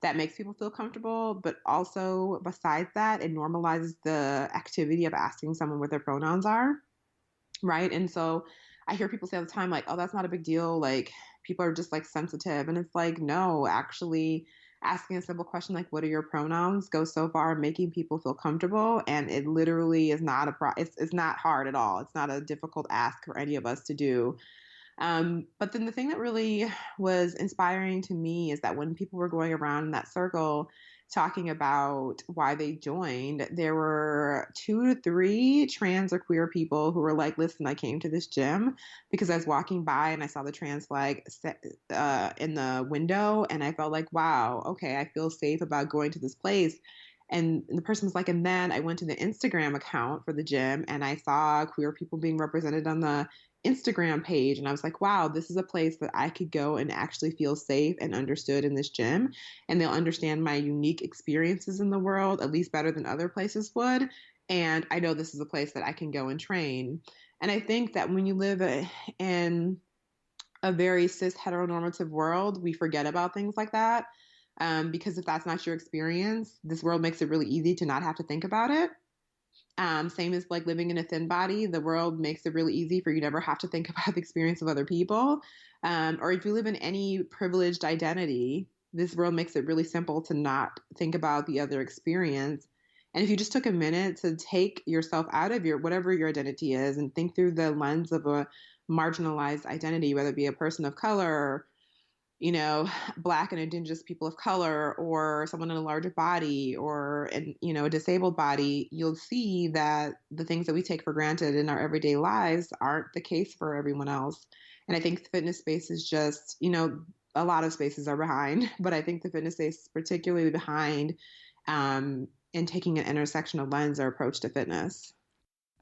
that makes people feel comfortable. But also, besides that, it normalizes the activity of asking someone what their pronouns are, right? And so, I hear people say all the time, like, oh, that's not a big deal. Like, people are just like sensitive. And it's like, no, actually, asking a simple question like, what are your pronouns, goes so far in making people feel comfortable. And it literally is not it's not hard at all. It's not a difficult ask for any of us to do. But then the thing that really was inspiring to me is that when people were going around in that circle talking about why they joined, there were 2 to 3 trans or queer people who were like, listen, I came to this gym because I was walking by and I saw the trans flag in the window. And I felt like, wow, okay, I feel safe about going to this place. And the person was like, and then I went to the Instagram account for the gym and I saw queer people being represented on the Instagram page. And I was like, wow, this is a place that I could go and actually feel safe and understood in this gym. And they'll understand my unique experiences in the world, at least better than other places would. And I know this is a place that I can go and train. And I think that when you live in a very cis heteronormative world, we forget about things like that. Because if that's not your experience, this world makes it really easy to not have to think about it. Same as like living in a thin body, the world makes it really easy for you to never have to think about the experience of other people. Or if you live in any privileged identity, this world makes it really simple to not think about the other experience. And if you just took a minute to take yourself out of your whatever your identity is and think through the lens of a marginalized identity, whether it be a person of color, you know, Black and Indigenous people of color, or someone in a larger body, or in, you know, a disabled body, you'll see that the things that we take for granted in our everyday lives aren't the case for everyone else. And I think the fitness space is just, you know, a lot of spaces are behind, but I think the fitness space is particularly behind in taking an intersectional lens or approach to fitness.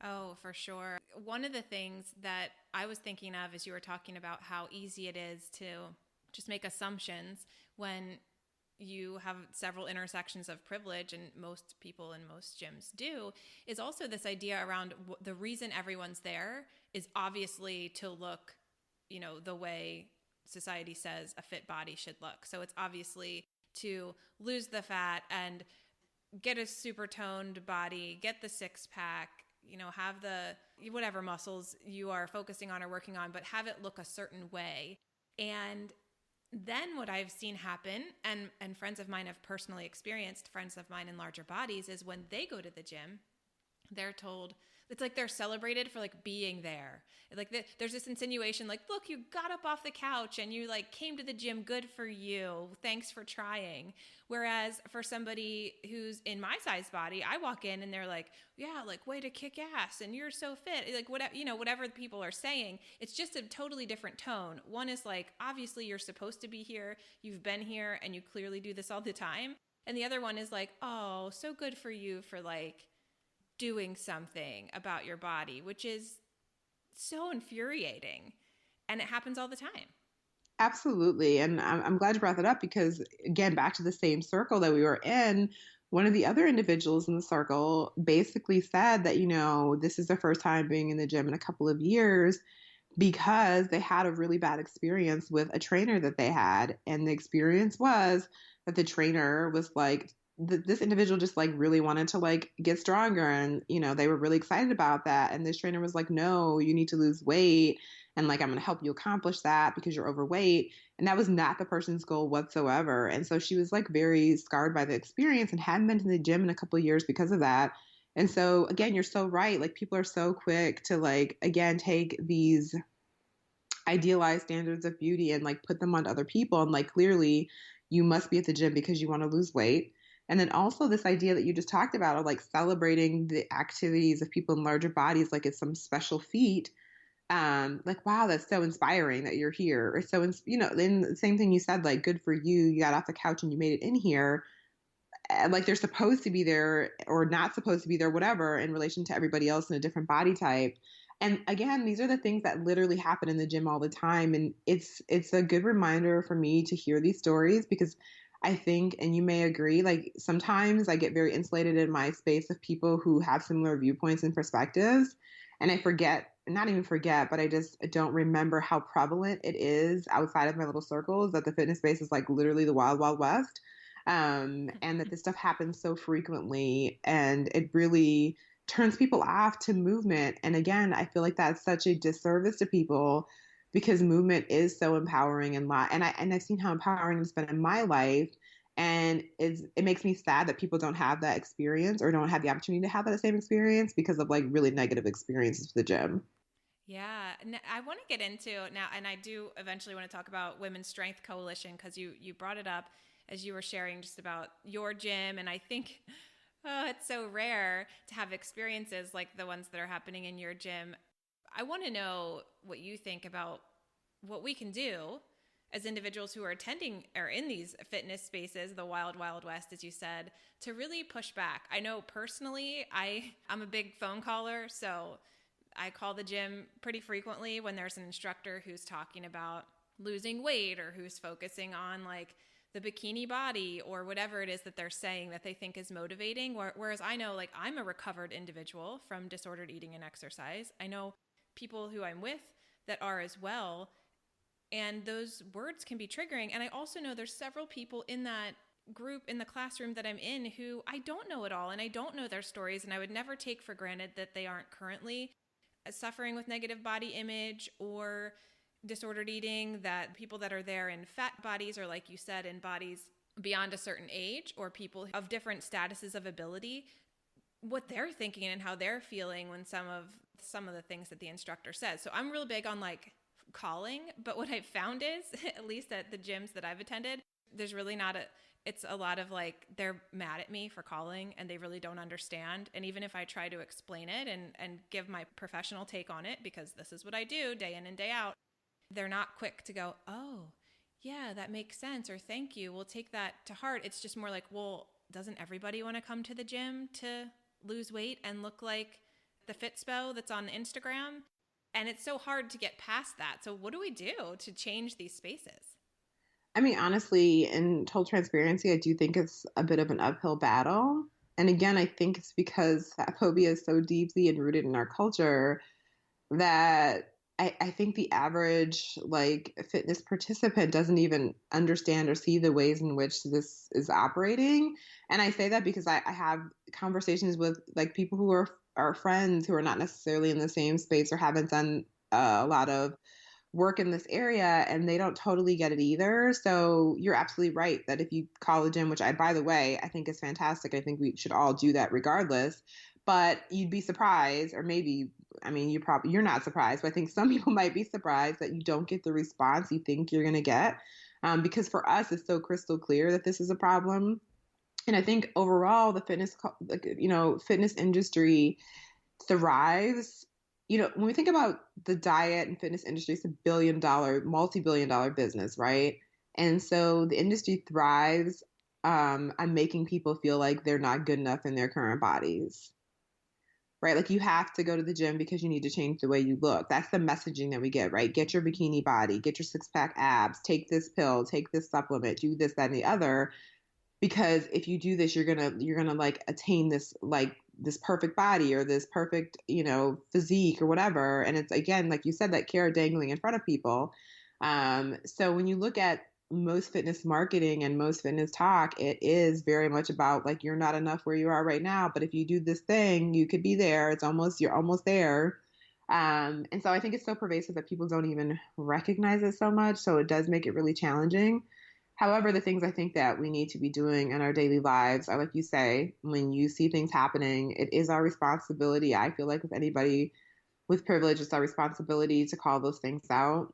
Oh, for sure. One of the things that I was thinking of as you were talking about how easy it is to just make assumptions when you have several intersections of privilege, and most people in most gyms do, is also this idea around the reason everyone's there is obviously to look, you know, the way society says a fit body should look. So it's obviously to lose the fat and get a super toned body, get the 6-pack, you know, have the whatever muscles you are focusing on or working on, but have it look a certain way. And then what I've seen happen, and friends of mine have personally experienced, friends of mine in larger bodies, is when they go to the gym, they're told, it's like they're celebrated for like being there. Like there's this insinuation like, look, you got up off the couch and you like came to the gym, good for you, thanks for trying. Whereas for somebody who's in my size body, I walk in and they're like, yeah, like way to kick ass and you're so fit. Like whatever, you know, whatever people are saying, it's just a totally different tone. One is like, obviously you're supposed to be here, you've been here and you clearly do this all the time. And the other one is like, oh, so good for you for like doing something about your body, which is so infuriating. And it happens all the time. Absolutely. And I'm glad you brought that up because, again, back to the same circle that we were in, one of the other individuals in the circle basically said that, you know, this is their first time being in the gym in a couple of years because they had a really bad experience with a trainer that they had. And the experience was that the trainer was like, this individual just like really wanted to like get stronger. And, you know, they were really excited about that. And this trainer was like, no, you need to lose weight. And like, I'm going to help you accomplish that because you're overweight. And that was not the person's goal whatsoever. And so she was like very scarred by the experience and hadn't been to the gym in a couple of years because of that. And so again, you're so right. Like people are so quick to like, again, take these idealized standards of beauty and like put them on other people. And like clearly you must be at the gym because you want to lose weight. And then also this idea that you just talked about of like celebrating the activities of people in larger bodies like it's some special feat. Like wow, that's so inspiring that you're here. Or so then the same thing you said, like good for you, you got off the couch and you made it in here. Like they're supposed to be there or not supposed to be there, whatever, in relation to everybody else in a different body type. And again, these are the things that literally happen in the gym all the time. And it's a good reminder for me to hear these stories because I think, and you may agree, like sometimes I get very insulated in my space of people who have similar viewpoints and perspectives. And I forget, not even forget, but I just don't remember how prevalent it is outside of my little circles that the fitness space is like literally the wild, wild west. And that this stuff happens so frequently and it really turns people off to movement. And again, I feel like that's such a disservice to people because movement is so empowering and I've seen how empowering it's been in my life. And it makes me sad that people don't have that experience or don't have the opportunity to have that same experience because of like really negative experiences with the gym. Yeah, I want to get into now, and I do eventually want to talk about Women's Strength Coalition because you brought it up as you were sharing just about your gym, and I think it's so rare to have experiences like the ones that are happening in your gym. I want to know what you think about what we can do as individuals who are attending or in these fitness spaces, the wild, wild west, as you said, to really push back. I know personally, I'm a big phone caller, so I call the gym pretty frequently when there's an instructor who's talking about losing weight or who's focusing on like the bikini body or whatever it is that they're saying that they think is motivating. Whereas I know like I'm a recovered individual from disordered eating and exercise. I know people who I'm with that are as well. And those words can be triggering. And I also know there's several people in that group in the classroom that I'm in who I don't know at all and I don't know their stories. And I would never take for granted that they aren't currently suffering with negative body image or disordered eating, that people that are there in fat bodies or like you said in bodies beyond a certain age or people of different statuses of ability, what they're thinking and how they're feeling when some of the things that the instructor says. So I'm real big on like calling, but what I've found is at least at the gyms that I've attended, there's really not it's a lot of like they're mad at me for calling and they really don't understand. And even if I try to explain it and give my professional take on it, because this is what I do day in and day out, they're not quick to go, oh, yeah, that makes sense, or thank you, we'll take that to heart. It's just more like, well, doesn't everybody want to come to the gym to lose weight and look like the Fitspo that's on Instagram? And it's so hard to get past that. So what do we do to change these spaces? I mean, honestly, in total transparency, I do think it's a bit of an uphill battle. And again, I think it's because fat phobia is so deeply enrooted in our culture that I think the average like fitness participant doesn't even understand or see the ways in which this is operating. And I say that because I have conversations with like people who are friends who are not necessarily in the same space or haven't done a lot of work in this area and they don't totally get it either. So you're absolutely right that if you call a gym, which I, by the way, I think is fantastic. I think we should all do that regardless. But you'd be surprised, or maybe, I mean, you're not surprised, but I think some people might be surprised that you don't get the response you think you're going to get. Because for us, it's so crystal clear that this is a problem. And I think overall, the fitness industry thrives. When we think about the diet and fitness industry, it's $1 billion, multi-billion-dollar business, right? And so the industry thrives on making people feel like they're not good enough in their current bodies, right? Like you have to go to the gym because you need to change the way you look. That's the messaging that we get, right? Get your bikini body, get your six-pack abs, take this pill, take this supplement, do this, that, and the other. Because if you do this, you're gonna like attain this perfect body or this perfect, physique or whatever. And it's again, like you said, that carrot dangling in front of people. So when you look at most fitness marketing and most fitness talk, it is very much about like you're not enough where you are right now, but if you do this thing, you could be there. You're almost there. And so I think it's so pervasive that people don't even recognize it so much. So it does make it really challenging. However, the things I think that we need to be doing in our daily lives are, like you say, when you see things happening, it is our responsibility. I feel like with anybody with privilege, it's our responsibility to call those things out,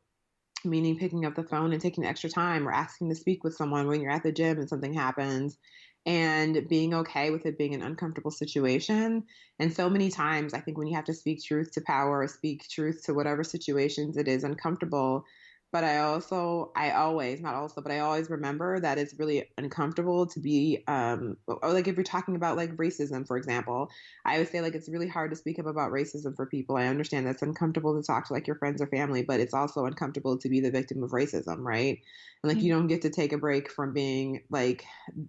meaning picking up the phone and taking extra time or asking to speak with someone when you're at the gym and something happens and being okay with it being an uncomfortable situation. And so many times, I think when you have to speak truth to power or speak truth to whatever situations it is uncomfortable. But I always, not also, but I always remember that it's really uncomfortable to be, or like if you're talking about like racism, for example, I would say like it's really hard to speak up about racism for people. I understand that's uncomfortable to talk to like your friends or family, but it's also uncomfortable to be the victim of racism, right? And like you don't get to take a break from being like,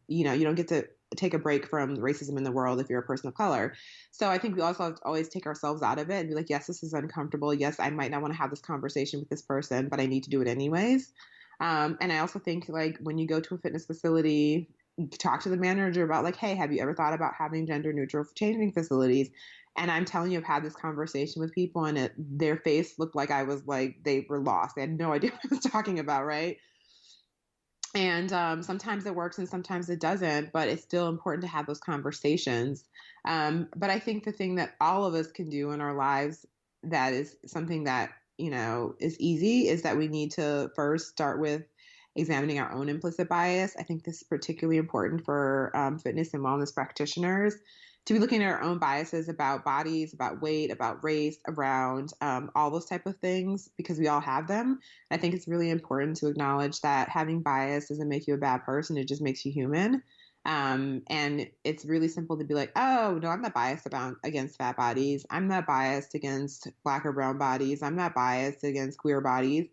you don't get to take a break from racism in the world if you're a person of color. So I think we also have to always take ourselves out of it and be like, yes, this is uncomfortable. Yes, I might not want to have this conversation with this person, but I need to do it anyways. And I also think like when you go to a fitness facility, talk to the manager about like, hey, have you ever thought about having gender neutral changing facilities? And I'm telling you, I've had this conversation with people, and their face looked like I was like they were lost. They had no idea what I was talking about, right? And sometimes it works and sometimes it doesn't, but it's still important to have those conversations. But I think the thing that all of us can do in our lives that is something that, is easy is that we need to first start with examining our own implicit bias. I think this is particularly important for fitness and wellness practitioners to be looking at our own biases about bodies, about weight, about race, around all those type of things, because we all have them. I think it's really important to acknowledge that having bias doesn't make you a bad person. It just makes you human. And it's really simple to be like, oh, no, I'm not biased against fat bodies. I'm not biased against Black or brown bodies. I'm not biased against queer bodies.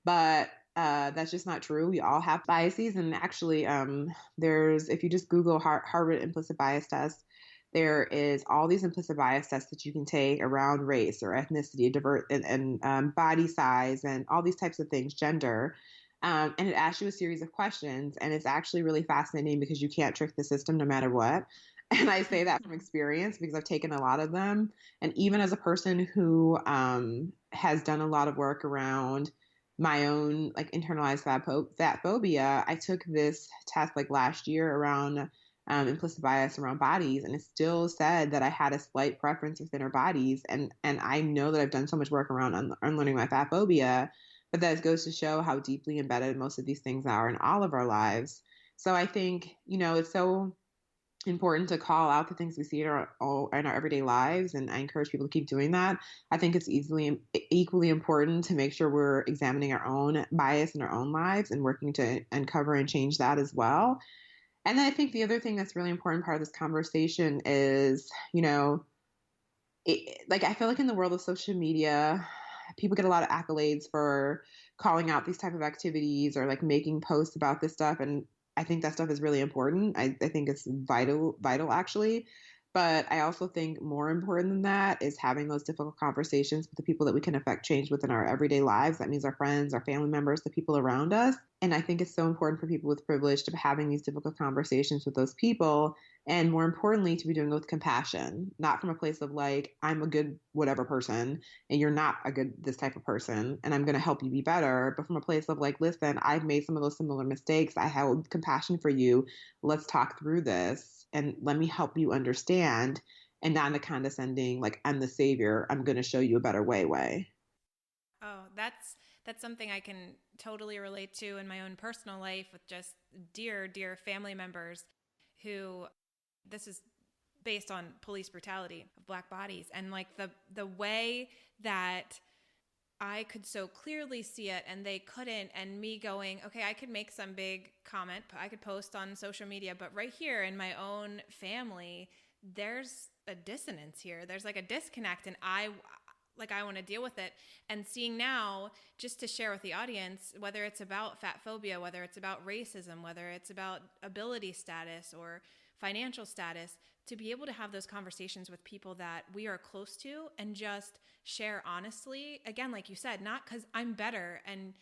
But that's just not true. We all have biases. And actually, if you just Google Harvard implicit bias test, there is all these implicit bias tests that you can take around race or ethnicity, and body size, and all these types of things, gender. And it asks you a series of questions, and it's actually really fascinating because you can't trick the system no matter what. And I say that from experience because I've taken a lot of them. And even as a person who has done a lot of work around my own like internalized fat phobia, I took this test like last year around implicit bias around bodies, and it still said that I had a slight preference for thinner bodies. And I know that I've done so much work around unlearning my fat phobia, but that goes to show how deeply embedded most of these things are in all of our lives. So I think it's so important to call out the things we see in our everyday lives, and I encourage people to keep doing that. I think it's equally important to make sure we're examining our own bias in our own lives and working to uncover and change that as well. And then I think the other thing that's really important part of this conversation is, like I feel like in the world of social media, people get a lot of accolades for calling out these type of activities or like making posts about this stuff. And I think that stuff is really important. I think it's vital actually. But I also think more important than that is having those difficult conversations with the people that we can affect change within our everyday lives. That means our friends, our family members, the people around us. And I think it's so important for people with privilege to be having these difficult conversations with those people. And more importantly, to be doing it with compassion, not from a place of like, I'm a good whatever person and you're not a good this type of person and I'm going to help you be better, but from a place of like, listen, I've made some of those similar mistakes. I held compassion for you. Let's talk through this and let me help you understand, and not in a condescending, like, I'm the savior, I'm going to show you a better way. Oh, that's something I can totally relate to in my own personal life with just dear family members who, this is based on police brutality of Black bodies, and like the way that I could so clearly see it and they couldn't, and me going, okay, I could make some big comment, I could post on social media, but right here in my own family, there's a dissonance here. There's like a disconnect, and I want to deal with it. And seeing now, just to share with the audience, whether it's about fat phobia, whether it's about racism, whether it's about ability status or financial status, to be able to have those conversations with people that we are close to and just share honestly, again, like you said, not because I'm better and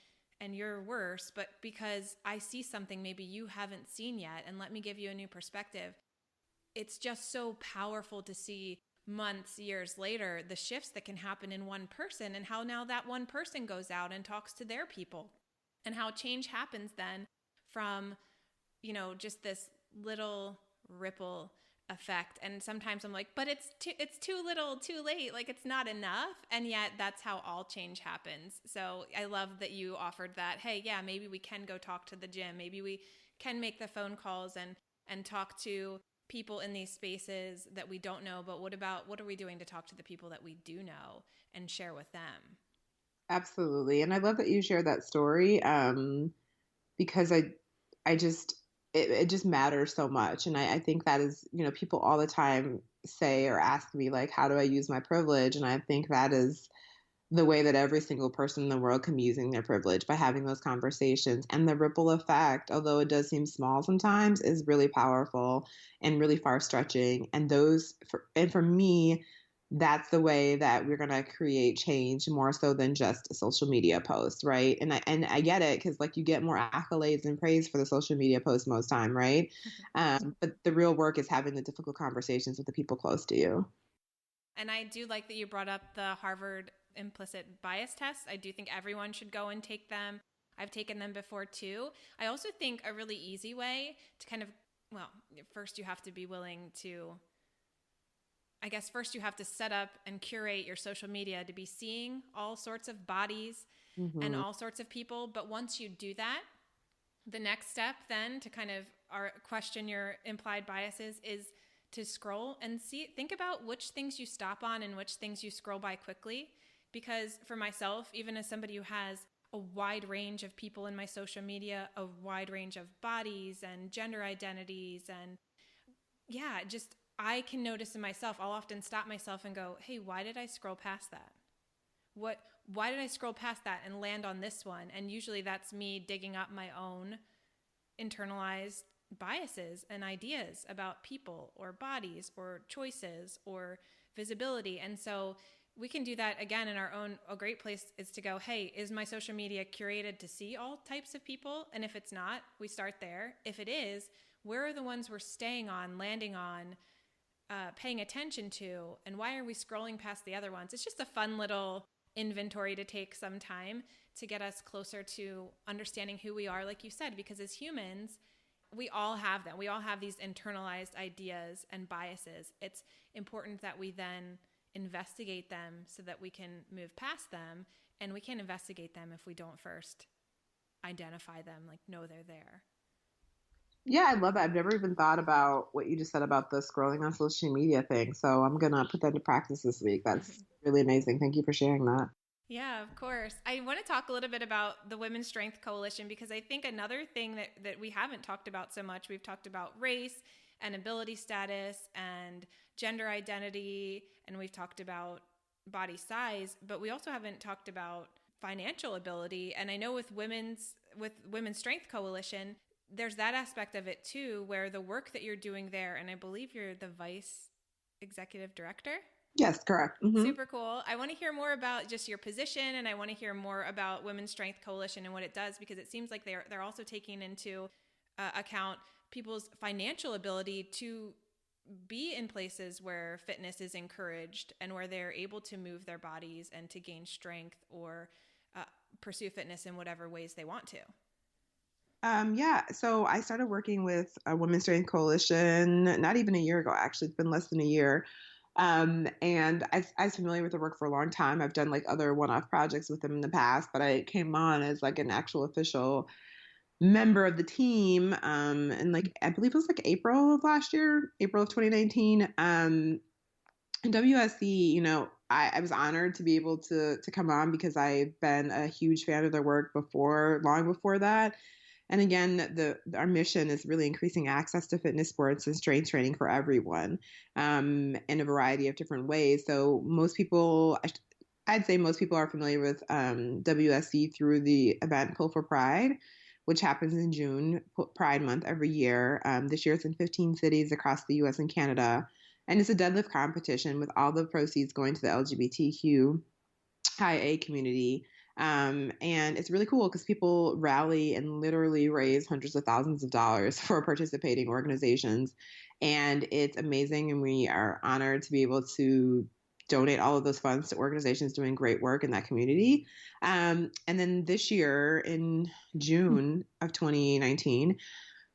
you're worse, but because I see something maybe you haven't seen yet, and let me give you a new perspective. It's just so powerful to see months, years later, the shifts that can happen in one person, and how now that one person goes out and talks to their people, and how change happens then from, just this little ripple effect. And sometimes I'm like, but it's too little, too late. Like, it's not enough. And yet that's how all change happens. So I love that you offered that. Hey, yeah, maybe we can go talk to the gym. Maybe we can make the phone calls and talk to people in these spaces that we don't know. But what are we doing to talk to the people that we do know and share with them? Absolutely. And I love that you shared that story, because I just, it just matters so much. And I think that is, people all the time say or ask me, like, how do I use my privilege? And I think that is the way that every single person in the world can be using their privilege, by having those conversations. And the ripple effect, although it does seem small sometimes, is really powerful and really far stretching. And for me, that's the way that we're going to create change, more so than just a social media post, right? And I get it, because like, you get more accolades and praise for the social media post most time, right? But the real work is having the difficult conversations with the people close to you. And I do like that you brought up the Harvard implicit bias test. I do think everyone should go and take them. I've taken them before too. I also think a really easy way to kind of, well, first you have to be willing to, I guess first you have to set up and curate your social media to be seeing all sorts of bodies and Mm-hmm. all sorts of people. But once you do that, the next step then to kind of question your implied biases is to scroll and think about which things you stop on and which things you scroll by quickly. Because for myself, even as somebody who has a wide range of people in my social media, a wide range of bodies and gender identities, and yeah, just I can notice in myself, I'll often stop myself and go, hey, why did I scroll past that? Why did I scroll past that and land on this one? And usually that's me digging up my own internalized biases and ideas about people or bodies or choices or visibility. And so we can do that again in our own. A great place is to go, hey, is my social media curated to see all types of people? And if it's not, we start there. If it is, where are the ones we're staying on, landing on, paying attention to, and why are we scrolling past the other ones? It's just a fun little inventory to take some time to get us closer to understanding who we are, like you said, because as humans, we all have them. We all have these internalized ideas and biases. It's important that we then investigate them so that we can move past them, and we can't investigate them if we don't first identify them, like know they're there. Yeah, I love it. I've never even thought about what you just said about the scrolling on social media thing. So I'm gonna put that into practice this week. That's really amazing. Thank you for sharing that. Yeah, of course. I want to talk a little bit about the Women's Strength Coalition, because I think another thing that we haven't talked about so much, we've talked about race and ability status and gender identity, and we've talked about body size, but we also haven't talked about financial ability. And I know with Women's Strength Coalition, there's that aspect of it too, where the work that you're doing there, and I believe you're the vice executive director. Yes, correct. Hmm. Super cool. I want to hear more about just your position, and I want to hear more about Women's Strength Coalition and what it does, because it seems like they're also taking into account people's financial ability to be in places where fitness is encouraged and where they're able to move their bodies and to gain strength or pursue fitness in whatever ways they want to. Yeah, so I started working with a Women's Strength Coalition not even a year ago, actually. It's been less than a year. And I was familiar with their work for a long time. I've done like other one-off projects with them in the past, but I came on as like an actual official member of the team. And like, I believe it was like April of last year, April of 2019. And WSC, I was honored to be able to come on, because I've been a huge fan of their work long before that. And again, our mission is really increasing access to fitness, sports, and strength training for everyone, in a variety of different ways. So I'd say most people are familiar with WSC through the event Pull for Pride, which happens in June, Pride Month every year. This year it's in 15 cities across the U.S. and Canada. And it's a deadlift competition with all the proceeds going to the LGBTQIA community. And it's really cool because people rally and literally raise hundreds of thousands of dollars for participating organizations. And it's amazing. And we are honored to be able to donate all of those funds to organizations doing great work in that community. And then this year in June of 2019,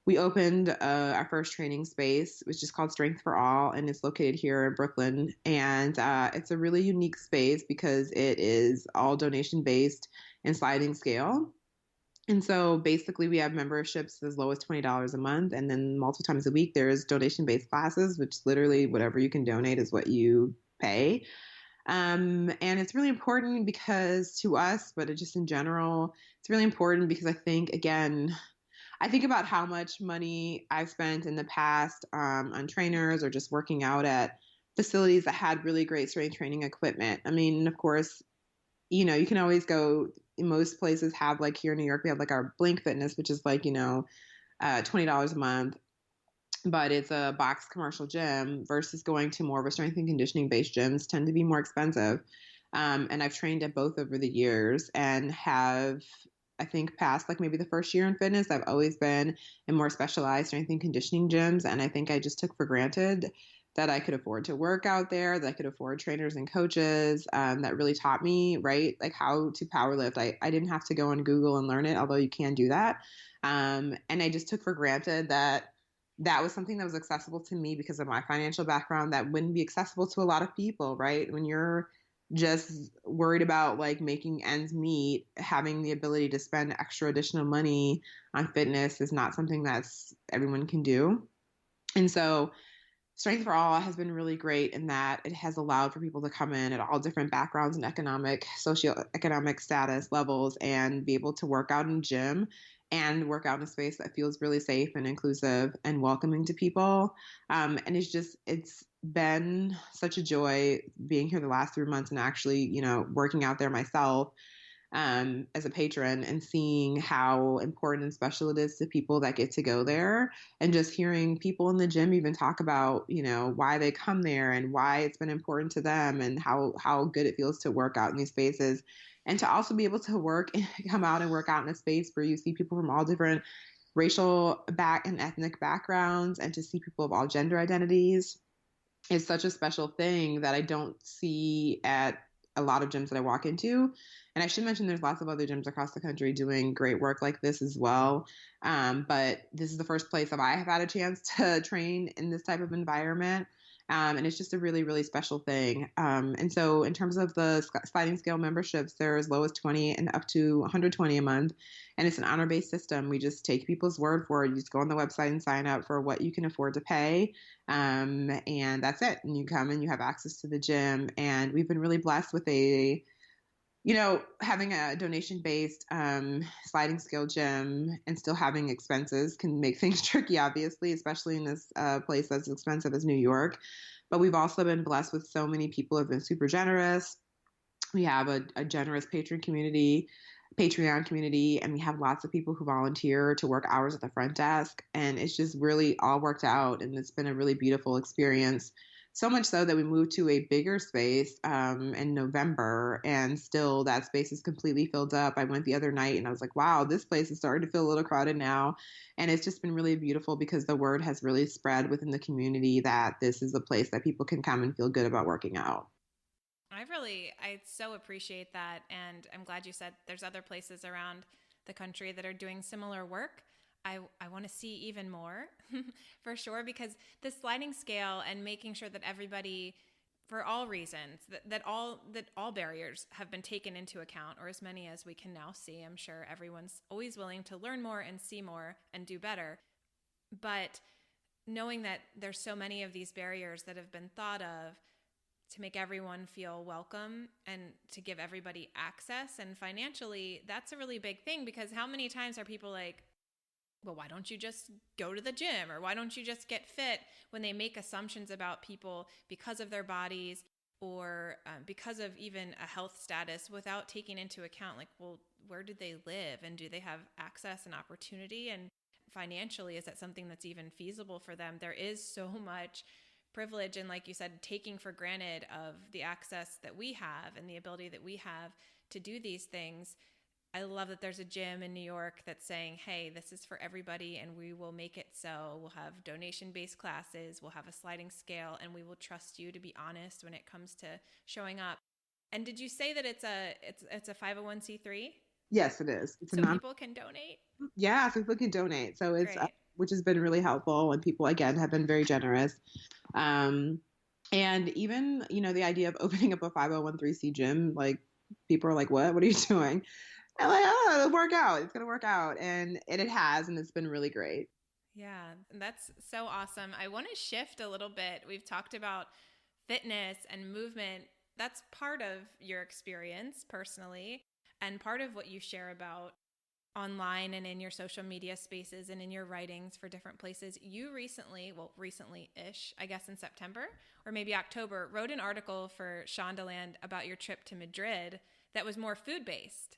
we opened our first training space, which is called Strength for All, and it's located here in Brooklyn. And it's a really unique space because it is all donation based and sliding scale. And so basically, we have memberships as low as $20 a month. And then multiple times a week, there's donation based classes, which literally whatever you can donate is what you pay. And it's really important because to us, but just in general, it's really important because I think, again, I think about how much money I've spent in the past on trainers or just working out at facilities that had really great strength training equipment. I mean, of course, you can always go. Most places have, like here in New York, we have like our Blink Fitness, which is like, $20 a month, but it's a box commercial gym versus going to more of a strength and conditioning based gyms tend to be more expensive. And I've trained at both over the years and have, I think, past like maybe the first year in fitness, I've always been in more specialized strength and conditioning gyms. And I think I just took for granted that I could afford to work out there, that I could afford trainers and coaches that really taught me, right, like how to power lift. I didn't have to go on Google and learn it, although you can do that. And I just took for granted that that was something that was accessible to me because of my financial background that wouldn't be accessible to a lot of people, right? When you're just worried about like making ends meet, having the ability to spend extra additional money on fitness is not something that's everyone can do. And so Strength for All has been really great in that it has allowed for people to come in at all different backgrounds and socioeconomic status levels and be able to work out in a gym and work out in a space that feels really safe and inclusive and welcoming to people. And it's been such a joy being here the last 3 months and actually, working out there myself as a patron and seeing how important and special it is to people that get to go there, and just hearing people in the gym even talk about, why they come there and why it's been important to them and how good it feels to work out in these spaces. And to also be able to work and come out and work out in a space where you see people from all different racial and ethnic backgrounds, and to see people of all gender identities is such a special thing that I don't see at a lot of gyms that I walk into. And I should mention there's lots of other gyms across the country doing great work like this as well. But this is the first place that I have had a chance to train in this type of environment. And it's just a really, really special thing. And so in terms of the sliding scale memberships, they're as low as 20 and up to 120 a month. And it's an honor-based system. We just take people's word for it. You just go on the website and sign up for what you can afford to pay. And that's it. And you come and you have access to the gym. And we've been really blessed with having a donation-based sliding scale gym and still having expenses can make things tricky, obviously, especially in this place that's expensive as New York. But we've also been blessed with so many people who have been super generous. We have a generous Patreon community, and we have lots of people who volunteer to work hours at the front desk. And it's just really all worked out, and it's been a really beautiful experience. So much so that we moved to a bigger space in November, and still that space is completely filled up. I went the other night and I was like, wow, this place is starting to feel a little crowded now. And it's just been really beautiful because the word has really spread within the community that this is a place that people can come and feel good about working out. I so appreciate that. And I'm glad you said there's other places around the country that are doing similar work. I want to see even more for sure, because the sliding scale and making sure that everybody, for all reasons, that all barriers have been taken into account, or as many as we can now see. I'm sure everyone's always willing to learn more and see more and do better. But knowing that there's so many of these barriers that have been thought of to make everyone feel welcome and to give everybody access, and financially, that's a really big thing, because how many times are people like, well, why don't you just go to the gym, or why don't you just get fit, when they make assumptions about people because of their bodies or because of even a health status, without taking into account, like, well, where do they live, and do they have access and opportunity, and financially, is that something that's even feasible for them? There is so much privilege and, like you said, taking for granted of the access that we have and the ability that we have to do these things. I love that there's a gym in New York that's saying, hey, this is for everybody and we will make it so. We'll have donation-based classes, we'll have a sliding scale, and we will trust you to be honest when it comes to showing up. And did you say that it's a 501c3? Yes, it is. It's a So non. people can donate? Yeah, so people can donate. So it's Great. which has been really helpful, and people again have been very generous. Um, and even the idea of opening up a 501c gym, like people are like, what are you doing? And like, oh, it'll work out. It's gonna work out, and it has, and it's been really great. Yeah, that's so awesome. I want to shift a little bit. We've talked about fitness and movement. That's part of your experience personally, and part of what you share about online and in your social media spaces and in your writings for different places. You recently-ish, I guess in September or maybe October, wrote an article for Shondaland about your trip to Madrid that was more food-based.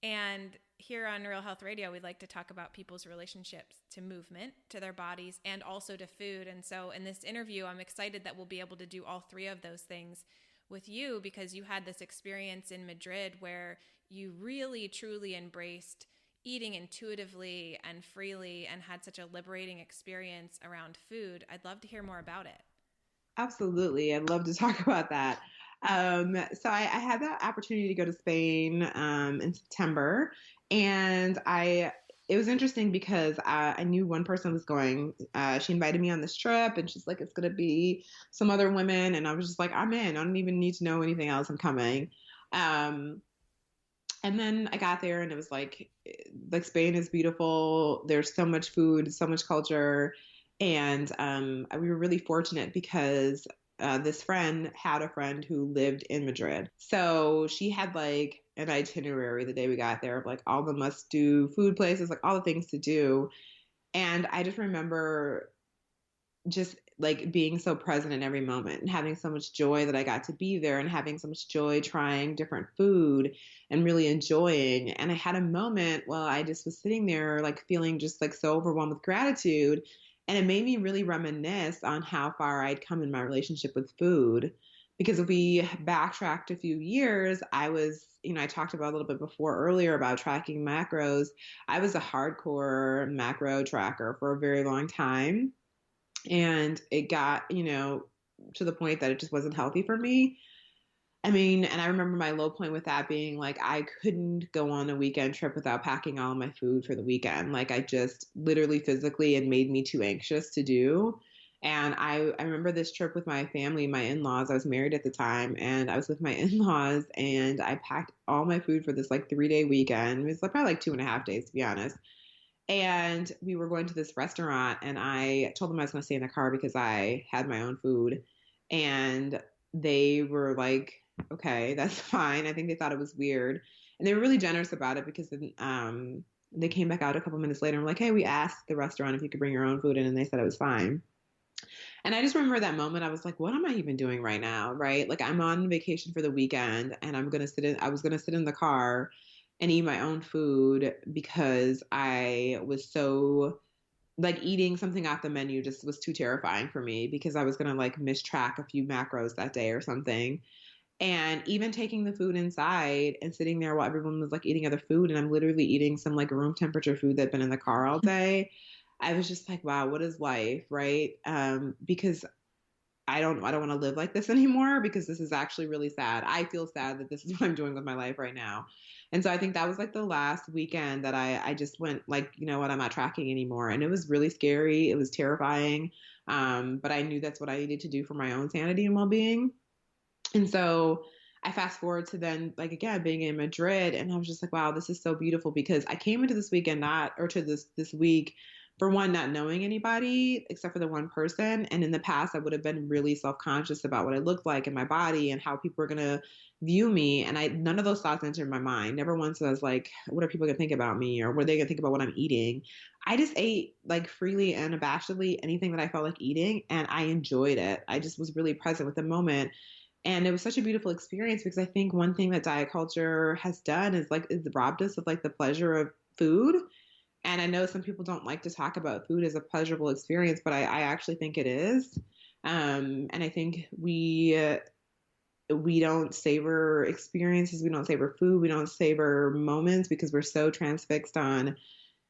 And here on Real Health Radio, we'd like to talk about people's relationships to movement, to their bodies, and also to food. And so in this interview, I'm excited that we'll be able to do all three of those things with you, because you had this experience in Madrid where you really, truly embraced eating intuitively and freely and had such a liberating experience around food. I'd love to hear more about it. Absolutely. I'd love to talk about that. So I had the opportunity to go to Spain in September, and it was interesting because I knew one person was going. She invited me on this trip, and she's like, it's going to be some other women. And I was just like, I'm in. I don't even need to know anything else. I'm coming. And then I got there, and it was like Spain is beautiful. There's so much food, so much culture. And we were really fortunate because this friend had a friend who lived in Madrid. So she had like an itinerary the day we got there of like all the must do food places, like all the things to do. And I just remember just like being so present in every moment and having so much joy that I got to be there and having so much joy trying different food and really enjoying. And I had a moment while I just was sitting there, like feeling just like so overwhelmed with gratitude. And it made me really reminisce on how far I'd come in my relationship with food. Because if we backtracked a few years, I was, I talked about a little bit before earlier about tracking macros. I was a hardcore macro tracker for a very long time. And it got, to the point that it just wasn't healthy for me. I mean, and I remember my low point with that being like, I couldn't go on a weekend trip without packing all my food for the weekend. Like, I just literally physically, it made me too anxious to do. And I remember this trip with my family, my in-laws. I was married at the time, and I was with my in-laws, and I packed all my food for this like 3-day weekend. It was like probably like 2.5 days, to be honest. And we were going to this restaurant, and I told them I was going to stay in the car because I had my own food. And they were like, okay, that's fine. I think they thought it was weird. And they were really generous about it because they came back out a couple minutes later and were like, hey, we asked the restaurant if you could bring your own food in, and they said it was fine. And I just remember that moment. I was like, what am I even doing right now? Right? Like, I'm on vacation for the weekend, and I was going to sit in the car and eat my own food because I was so like eating something off the menu just was too terrifying for me because I was going to like miss track a few macros that day or something. And even taking the food inside and sitting there while everyone was like eating other food, and I'm literally eating some like room temperature food that'd been in the car all day. I was just like, wow, what is life? Right. Because I don't want to live like this anymore, because this is actually really sad. I feel sad that this is what I'm doing with my life right now. And so I think that was like the last weekend that I just went like, you know what, I'm not tracking anymore. And it was really scary. It was terrifying. But I knew that's what I needed to do for my own sanity and well-being. And so I fast forward to then, like, again, being in Madrid, and I was just like, wow, this is so beautiful, because I came into this weekend to this week, for one, not knowing anybody except for the one person. And in the past, I would have been really self-conscious about what I looked like in my body and how people were going to view me. And none of those thoughts entered my mind. Never once was like, what are people going to think about me? Or what are they going to think about what I'm eating? I just ate like freely and unabashedly anything that I felt like eating. And I enjoyed it. I just was really present with the moment. And it was such a beautiful experience, because I think one thing that diet culture has done is robbed us of like the pleasure of food. And I know some people don't like to talk about food as a pleasurable experience, but I actually think it is. And I think we we don't savor experiences, we don't savor food, we don't savor moments because we're so transfixed on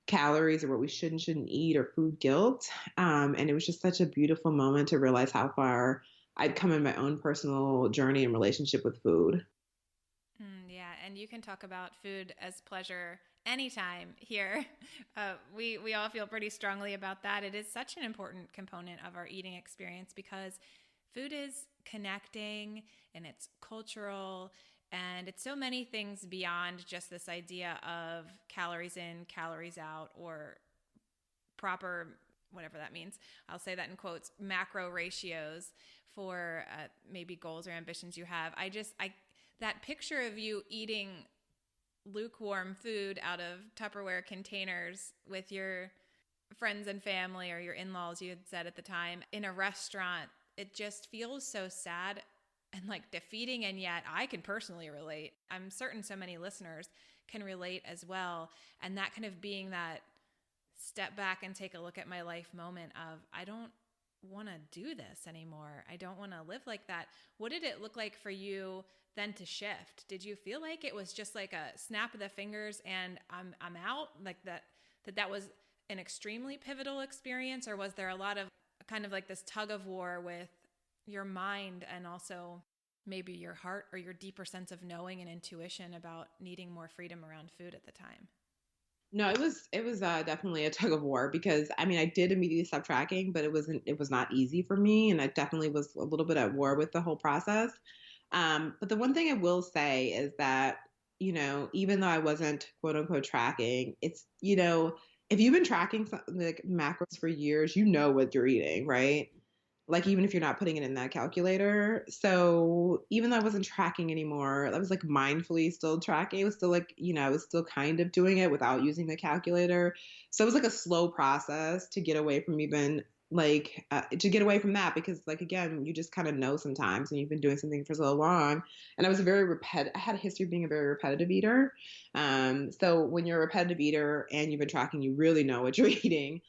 calories or what we should and shouldn't eat or food guilt. And it was just such a beautiful moment to realize how far I'd come in my own personal journey and relationship with food. Yeah, and you can talk about food as pleasure anytime here. We all feel pretty strongly about that. It is such an important component of our eating experience because food is connecting and it's cultural and it's so many things beyond just this idea of calories in, calories out, or proper, whatever that means. I'll say that in quotes, macro ratios for maybe goals or ambitions you have. I that picture of you eating lukewarm food out of Tupperware containers with your friends and family or your in-laws, you had said at the time, in a restaurant, it just feels so sad and like defeating. And yet I can personally relate. I'm certain so many listeners can relate as well. And that kind of being that step back and take a look at my life moment of, I don't want to do this anymore. I don't want to live like that. What did it look like for you then to shift? Did you feel like it was just like a snap of the fingers and I'm out, like that was an extremely pivotal experience, or was there a lot of kind of like this tug of war with your mind and also maybe your heart or your deeper sense of knowing and intuition about needing more freedom around food at the time? No, it was definitely a tug of war because I mean I did immediately stop tracking, but it was not easy for me, and I definitely was a little bit at war with the whole process. But the one thing I will say is that even though I wasn't quote unquote tracking, it's if you've been tracking like macros for years, you know what you're eating, right? Like even if you're not putting it in that calculator. So even though I wasn't tracking anymore, I was like mindfully still tracking. It was still like, I was still kind of doing it without using the calculator. So it was like a slow process to get away from even like to get away from that because like again you just kind of know sometimes and you've been doing something for so long. And I was very repetitive. I had a history of being a very repetitive eater. So when you're a repetitive eater and you've been tracking, you really know what you're eating.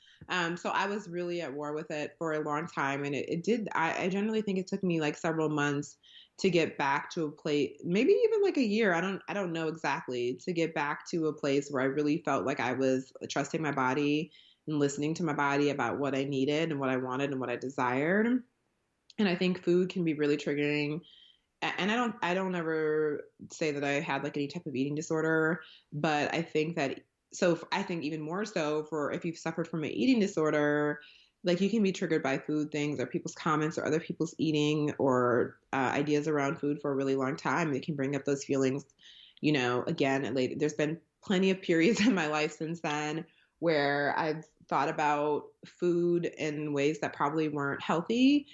So I was really at war with it for a long time. And it did, I generally think it took me like several months to get back to a place, maybe even like a year. I don't know exactly, to get back to a place where I really felt like I was trusting my body and listening to my body about what I needed and what I wanted and what I desired. And I think food can be really triggering. And I don't ever say that I had like any type of eating disorder, but I think that, so I think even more so for if you've suffered from an eating disorder, like you can be triggered by food things or people's comments or other people's eating or ideas around food for a really long time. It can bring up those feelings, again and later. There's been plenty of periods in my life since then where I've thought about food in ways that probably weren't healthy,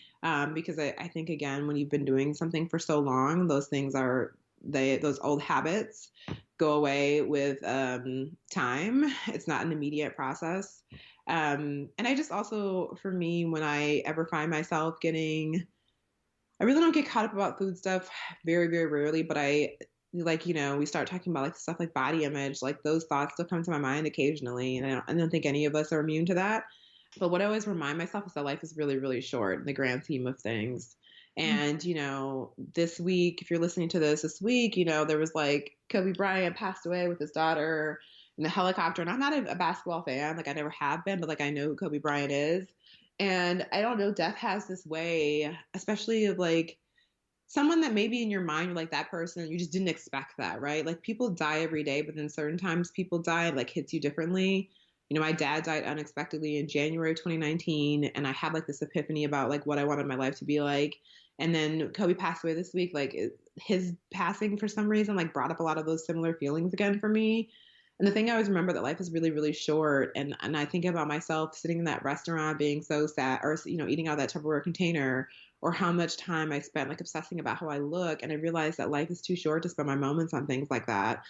because I think again when you've been doing something for so long, those things are those old habits go away with time. It's not an immediate process. And I just also, for me, when I ever find myself I really don't get caught up about food stuff very, very rarely, but I like, we start talking about like stuff like body image, like those thoughts still come to my mind occasionally. And I don't think any of us are immune to that. But what I always remind myself is that life is really, really short in the grand scheme of things. And, this week, if you're listening to this week, there was like Kobe Bryant passed away with his daughter in the helicopter. And I'm not a basketball fan, like I never have been, but like I know who Kobe Bryant is. And I don't know, death has this way, especially of like someone that maybe in your mind you're like that person, you just didn't expect that, right? Like people die every day, but then certain times people die, like hits you differently. My dad died unexpectedly in January of 2019, and I had like this epiphany about like what I wanted my life to be like. And then Kobe passed away this week. Like his passing for some reason like brought up a lot of those similar feelings again for me. And the thing I always remember that life is really, really short. And I think about myself sitting in that restaurant being so sad, or eating out of that Tupperware container, or how much time I spent like obsessing about how I look. And I realized that life is too short to spend my moments on things like that.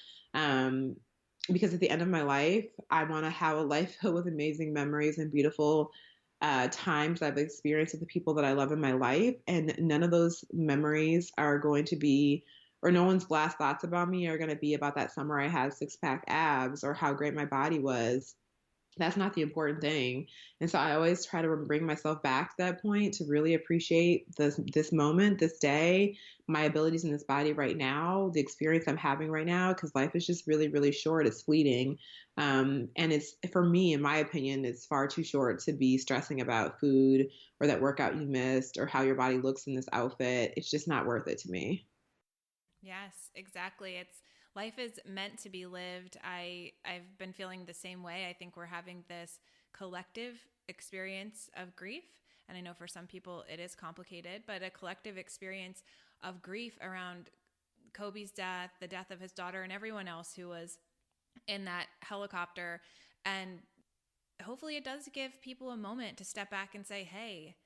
Because at the end of my life, I want to have a life filled with amazing memories and beautiful times I've experienced with the people that I love in my life. And none of those memories are going to be, or no one's last thoughts about me are going to be about that summer I had 6-pack abs or how great my body was. That's not the important thing. And so I always try to bring myself back to that point to really appreciate this moment, this day, my abilities in this body right now, the experience I'm having right now, because life is just really, really short. It's fleeting. And it's, for me, in my opinion, it's far too short to be stressing about food or that workout you missed or how your body looks in this outfit. It's just not worth it to me. Yes, exactly. It's life is meant to be lived. I've been feeling the same way. I think we're having this collective experience of grief, and I know for some people it is complicated, but a collective experience of grief around Kobe's death, the death of his daughter, and everyone else who was in that helicopter. And hopefully it does give people a moment to step back and say, "Hey,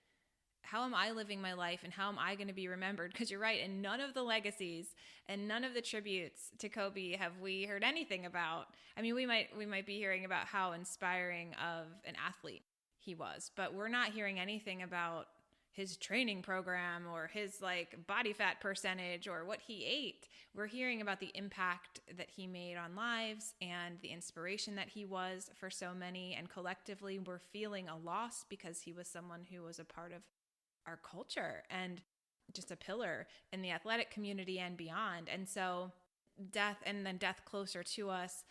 how am I living my life and how am I going to be remembered?" Because you're right, and none of the legacies and none of the tributes to Kobe have we heard anything about. I mean, we might be hearing about how inspiring of an athlete he was, but we're not hearing anything about his training program or his like body fat percentage or what he ate. We're hearing about the impact that he made on lives and the inspiration that he was for so many, and collectively we're feeling a loss because he was someone who was a part of our culture and just a pillar in the athletic community and beyond. And so death, and then death closer to us,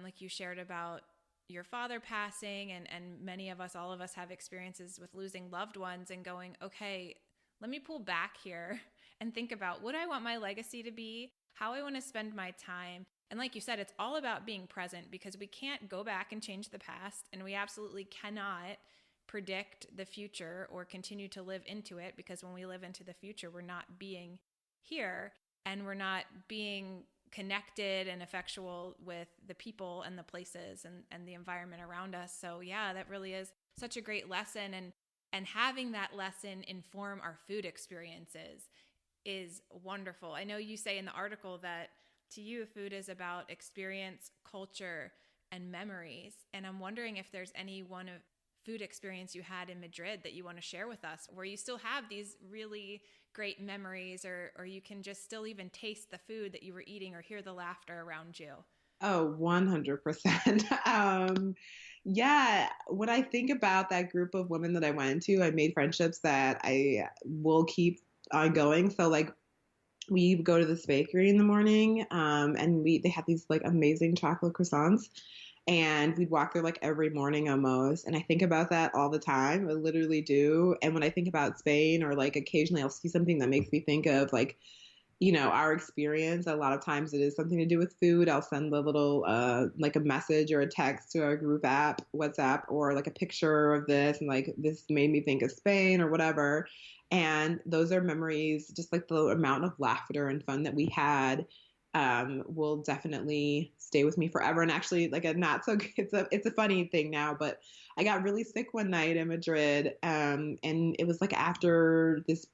like you shared about your father passing, and many of us, all of us have experiences with losing loved ones and going, okay, let me pull back here and think about what I want my legacy to be, how I want to spend my time. And like you said, it's all about being present, because we can't go back and change the past, and we absolutely cannot predict the future or continue to live into it, because when we live into the future, we're not being here and we're not being connected and effectual with the people and the places and the environment around us. So yeah, that really is such a great lesson, and having that lesson inform our food experiences is wonderful. I know you say in the article that to you food is about experience, culture, and memories, and I'm wondering if there's any one of food experience you had in Madrid that you want to share with us, where you still have these really great memories, or you can just still even taste the food that you were eating or hear the laughter around you. Oh, 100%. Yeah, when I think about that group of women that I went to, I made friendships that I will keep ongoing. So like we would go to this bakery in the morning, and they had these like amazing chocolate croissants. And we'd walk there like every morning almost. And I think about that all the time. I literally do. And when I think about Spain, or like occasionally I'll see something that makes me think of like, our experience. A lot of times it is something to do with food. I'll send a little, like a message or a text to our group app, WhatsApp, or like a picture of this. And like, this made me think of Spain or whatever. And those are memories, just like the amount of laughter and fun that we had, will definitely stay with me forever. And actually, like a not so it's a funny thing now, but I got really sick one night in Madrid, and it was like after this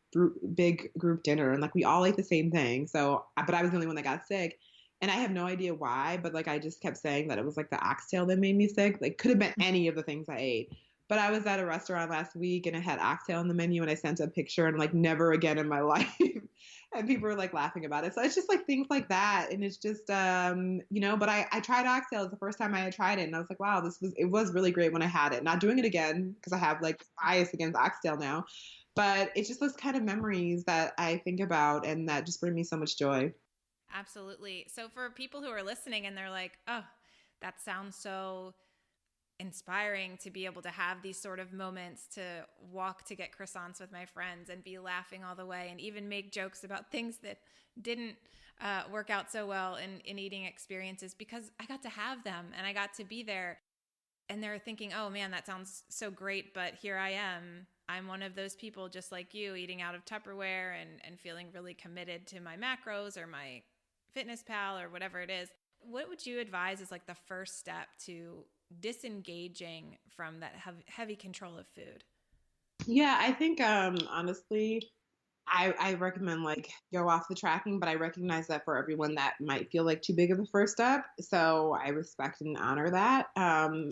big group dinner, and like we all ate the same thing. So, but I was the only one that got sick. And I have no idea why, but like I just kept saying that it was like the oxtail that made me sick. Like could have been any of the things I ate. But I was at a restaurant last week and it had oxtail on the menu, and I sent a picture, and like never again in my life. And people were like laughing about it. So it's just like things like that. And it's just, but I tried oxtail. It was the first time I had tried it. And I was like, wow, it was really great when I had it. Not doing it again because I have like bias against oxtail now. But it's just those kind of memories that I think about and that just bring me so much joy. Absolutely. So for people who are listening and they're like, oh, that sounds so inspiring to be able to have these sort of moments to walk to get croissants with my friends and be laughing all the way and even make jokes about things that didn't work out so well in eating experiences, because I got to have them and I got to be there. And they're thinking, oh man, that sounds so great, but here I am. I'm one of those people just like you, eating out of Tupperware and feeling really committed to my macros or my fitness pal or whatever it is. What would you advise is like the first step to disengaging from that heavy control of food? Yeah, I think honestly, I recommend like go off the tracking, but I recognize that for everyone that might feel like too big of a first step. So I respect and honor that.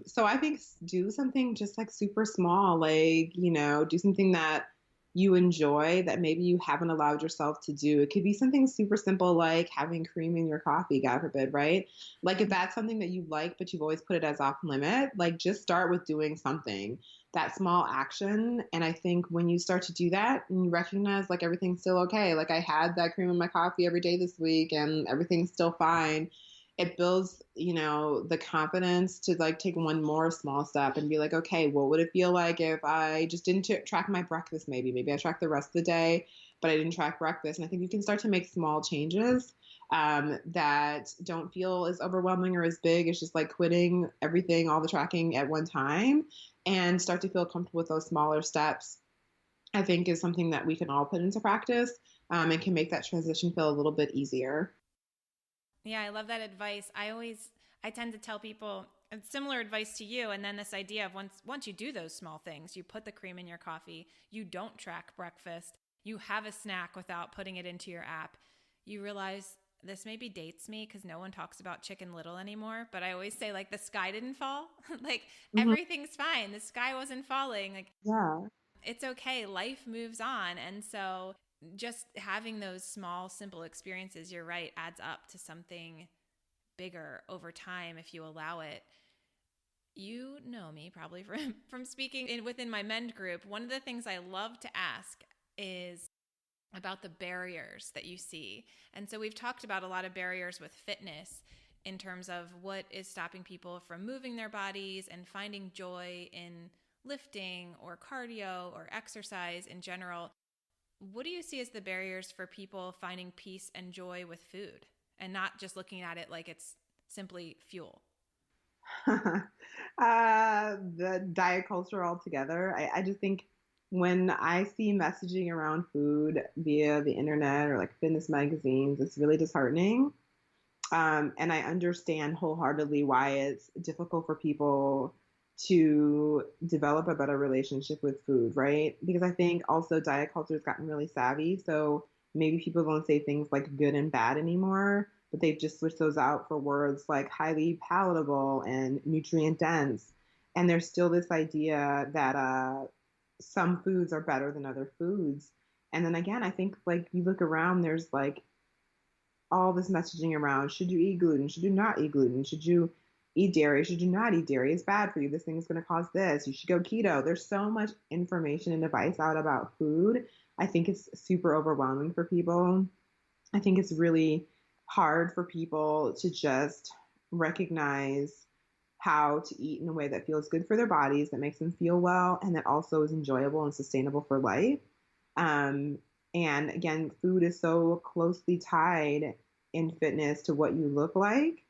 So I think do something just like super small, like, do something that you enjoy that maybe you haven't allowed yourself to do. It could be something super simple like having cream in your coffee, God forbid, right? Like if that's something that you like, but you've always put it as off limit, like just start with doing something, that small action. And I think when you start to do that and you recognize like everything's still okay, like I had that cream in my coffee every day this week and everything's still fine, it builds, the confidence to like take one more small step and be like, okay, what would it feel like if I just didn't track my breakfast? Maybe I tracked the rest of the day, but I didn't track breakfast. And I think you can start to make small changes that don't feel as overwhelming or as big as just like quitting everything, all the tracking at one time, and start to feel comfortable with those smaller steps. I think is something that we can all put into practice and can make that transition feel a little bit easier. Yeah, I love that advice. I tend to tell people similar advice to you, and then this idea of once you do those small things, you put the cream in your coffee, you don't track breakfast, you have a snack without putting it into your app, you realize this maybe dates me because no one talks about Chicken Little anymore, but I always say like the sky didn't fall. Like Mhm. everything's fine. The sky wasn't falling. Like Yeah. it's okay. Life moves on. And so just having those small, simple experiences, you're right, adds up to something bigger over time if you allow it. You know me probably from speaking within my mend group. One of the things I love to ask is about the barriers that you see. And so we've talked about a lot of barriers with fitness in terms of what is stopping people from moving their bodies and finding joy in lifting or cardio or exercise in general. What do you see as the barriers for people finding peace and joy with food and not just looking at it like it's simply fuel? The diet culture altogether. I just think when I see messaging around food via the internet or like fitness magazines, it's really disheartening. And I understand wholeheartedly why it's difficult for people to develop a better relationship with food, right? Because I think also diet culture has gotten really savvy. So maybe people don't say things like good and bad anymore, but they've just switched those out for words like highly palatable and nutrient dense. And there's still this idea that some foods are better than other foods. And then again, I think like you look around, there's like all this messaging around should you eat gluten, should you not eat gluten, should you eat dairy, should you not eat dairy, it's bad for you, this thing is going to cause this, you should go keto. There's so much information and advice out about food. I think it's super overwhelming for people. I think it's really hard for people to just recognize how to eat in a way that feels good for their bodies, that makes them feel well, and that also is enjoyable and sustainable for life. Um, and again, food is so closely tied in fitness to what you look like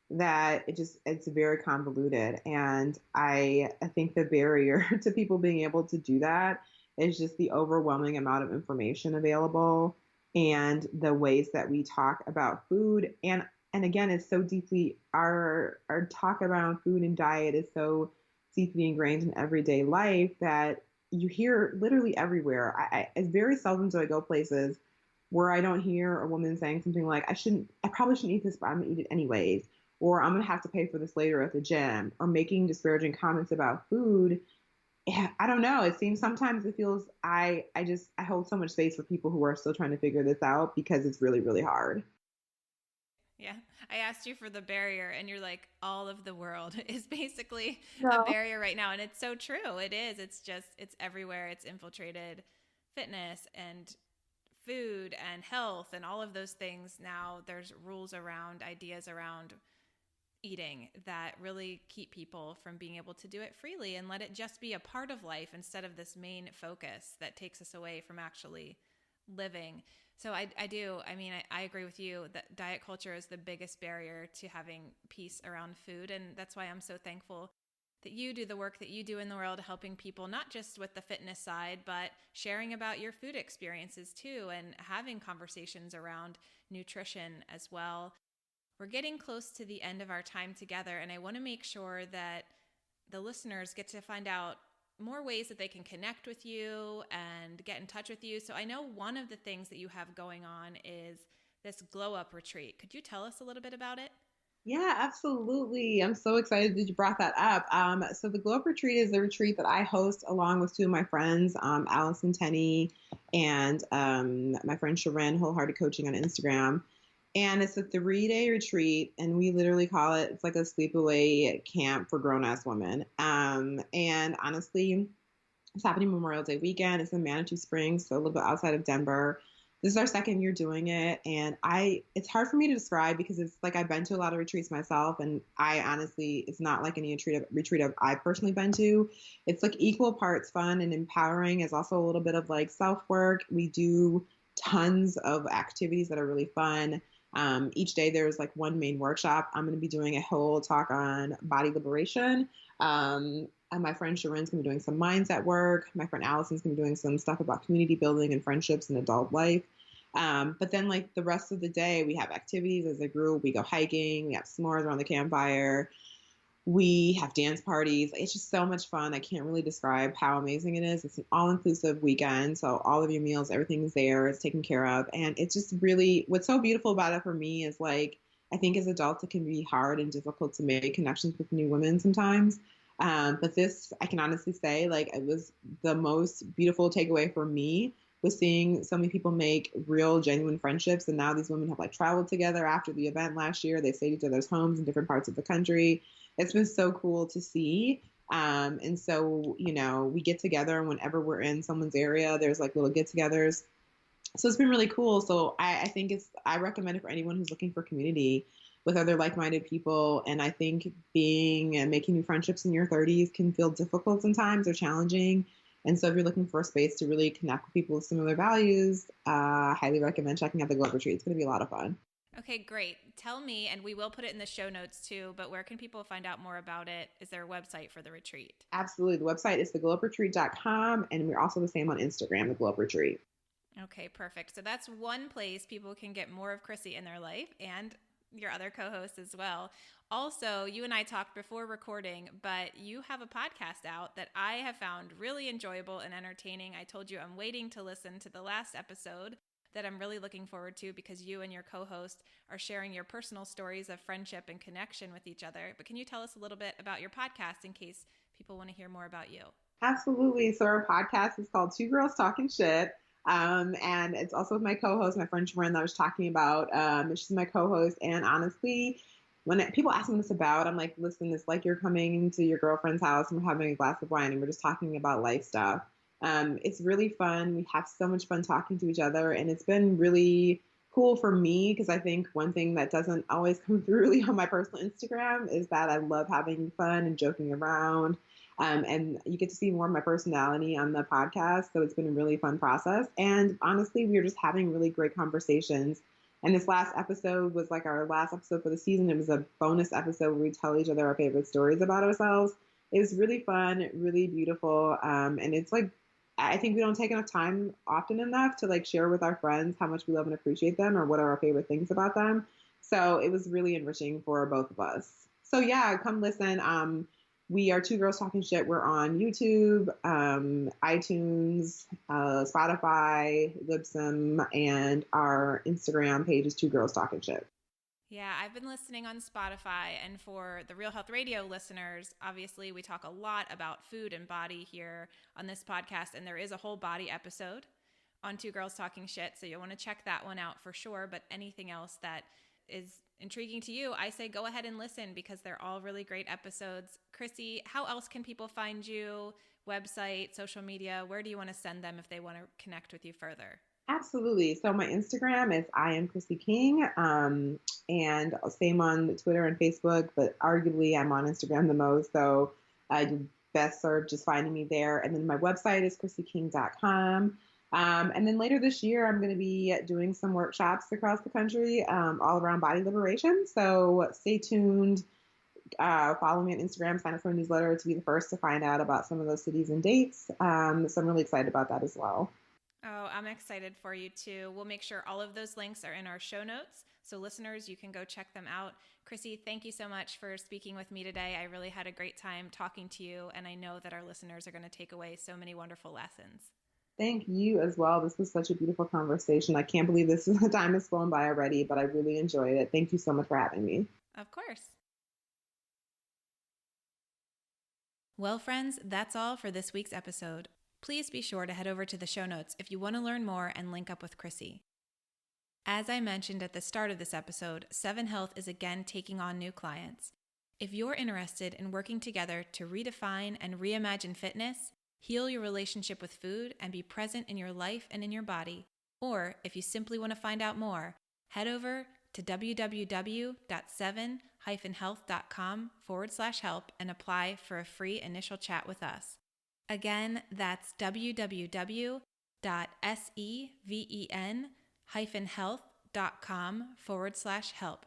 that it's very convoluted. And I think the barrier to people being able to do that is just the overwhelming amount of information available and the ways that we talk about food. And again, it's so deeply our talk around food and diet is so deeply ingrained in everyday life that you hear literally everywhere. It's very seldom do I go places where I don't hear a woman saying something like, I probably shouldn't eat this, but I'm gonna eat it anyways, or I'm gonna have to pay for this later at the gym, or making disparaging comments about food. Yeah, I don't know. It seems sometimes it feels I hold so much space for people who are still trying to figure this out because it's really, really hard. Yeah. I asked you for the barrier, and you're like, all of the world is basically a No. barrier right now. And it's so true. It is. It's everywhere. It's infiltrated fitness and food and health and all of those things. Now there's rules around, ideas around eating that really keep people from being able to do it freely and let it just be a part of life instead of this main focus that takes us away from actually living. So I do. I mean, I agree with you that diet culture is the biggest barrier to having peace around food. And that's why I'm so thankful that you do the work that you do in the world, helping people, not just with the fitness side, but sharing about your food experiences too, and having conversations around nutrition as well. We're getting close to the end of our time together, and I want to make sure that the listeners get to find out more ways that they can connect with you and get in touch with you. So I know one of the things that you have going on is this glow up retreat. Could you tell us a little bit about it? Yeah, absolutely. I'm so excited that you brought that up. So the Glow Up Retreat is the retreat that I host along with two of my friends, Allison Tenney and my friend Sharon, Wholehearted Coaching on Instagram. And it's a 3-day retreat, and we literally call it, it's like a sleepaway camp for grown-ass women. And honestly, it's happening Memorial Day weekend. It's in Manitou Springs, so a little bit outside of Denver. This is our second year doing it, and it's hard for me to describe because it's like I've been to a lot of retreats myself, and I honestly, it's not like any retreat I've personally been to. It's like equal parts fun and empowering. It's also a little bit of like self work. We do tons of activities that are really fun. Each day there's like one main workshop. I'm going to be doing a whole talk on body liberation. And my friend Sharon's going to be doing some mindset work. My friend Allison's going to be doing some stuff about community building and friendships and adult life. But then like the rest of the day, we have activities as a group. We go hiking. We have s'mores around the campfire. We have dance parties. It's just so much fun. I can't really describe how amazing it is. It's an all-inclusive weekend. So all of your meals, everything's there. It's taken care of. And it's just really, what's so beautiful about it for me is like, I think as adults, it can be hard and difficult to make connections with new women sometimes. But this, I can honestly say, like, it was the most beautiful takeaway for me was seeing so many people make real, genuine friendships. And now these women have like traveled together after the event last year. They stayed at each other's homes in different parts of the country. It's been so cool to see. And so, we get together, and whenever we're in someone's area, there's like little get togethers. So it's been really cool. So I think I recommend it for anyone who's looking for community with other like-minded people. And I think being and making new friendships in your 30s can feel difficult sometimes or challenging. And so if you're looking for a space to really connect with people with similar values, I highly recommend checking out the Glow Up Retreat. It's going to be a lot of fun. Okay, great. Tell me, and we will put it in the show notes too, but where can people find out more about it? Is there a website for the retreat? Absolutely. The website is theglowupreretreat.com, and we're also the same on Instagram, the Glow Up Retreat. Okay, perfect. So that's one place people can get more of Chrissy in their life and your other co-hosts as well. Also, you and I talked before recording, but you have a podcast out that I have found really enjoyable and entertaining. I told you I'm waiting to listen to the last episode that I'm really looking forward to because you and your co-host are sharing your personal stories of friendship and connection with each other. But can you tell us a little bit about your podcast in case people want to hear more about you? Absolutely. So our podcast is called Two Girls Talking Shit. And it's also with my co-host, my friend Sharon, that I was talking about. She's my co-host. And honestly, when people ask me what it's about, I'm like, listen, it's like you're coming to your girlfriend's house and we're having a glass of wine and we're just talking about life stuff. It's really fun. We have so much fun talking to each other. And it's been really cool for me because I think one thing that doesn't always come through really on my personal Instagram is that I love having fun and joking around. And you get to see more of my personality on the podcast. So it's been a really fun process. And honestly, we were just having really great conversations. And this last episode was like our last episode for the season. It was a bonus episode where we tell each other our favorite stories about ourselves. It was really fun, really beautiful. And it's like, I think we don't take enough time often enough to like share with our friends how much we love and appreciate them or what are our favorite things about them. So it was really enriching for both of us. So yeah, come listen. We are Two Girls Talking Shit. We're on YouTube, iTunes, Spotify, Libsyn, and our Instagram page is Two Girls Talking Shit. Yeah, I've been listening on Spotify. And for the Real Health Radio listeners, obviously we talk a lot about food and body here on this podcast. And there is a whole body episode on Two Girls Talking Shit. So you'll want to check that one out for sure. But anything else that is intriguing to you, I say go ahead and listen because they're all really great episodes. Chrissy, how else can people find you? Website, social media, where do you want to send them if they want to connect with you further? Absolutely. So my Instagram is I am Chrissy King, and same on Twitter and Facebook, but arguably I'm on Instagram the most. So you best serve just finding me there. And then my website is chrissyking.com. And then later this year, I'm going to be doing some workshops across the country, all around body liberation. So stay tuned. Follow me on Instagram, sign up for a newsletter to be the first to find out about some of those cities and dates. So I'm really excited about that as well. Oh, I'm excited for you too. We'll make sure all of those links are in our show notes. So listeners, you can go check them out. Chrissy, thank you so much for speaking with me today. I really had a great time talking to you, and I know that our listeners are going to take away so many wonderful lessons. Thank you as well. This was such a beautiful conversation. I can't believe this time has flown by already, but I really enjoyed it. Thank you so much for having me. Of course. Well, friends, that's all for this week's episode. Please be sure to head over to the show notes if you want to learn more and link up with Chrissy. As I mentioned at the start of this episode, 7 Health is again taking on new clients. If you're interested in working together to redefine and reimagine fitness, heal your relationship with food, and be present in your life and in your body, or if you simply want to find out more, head over to www.7-health.com/help and apply for a free initial chat with us. Again, that's www.seven-health.com/help.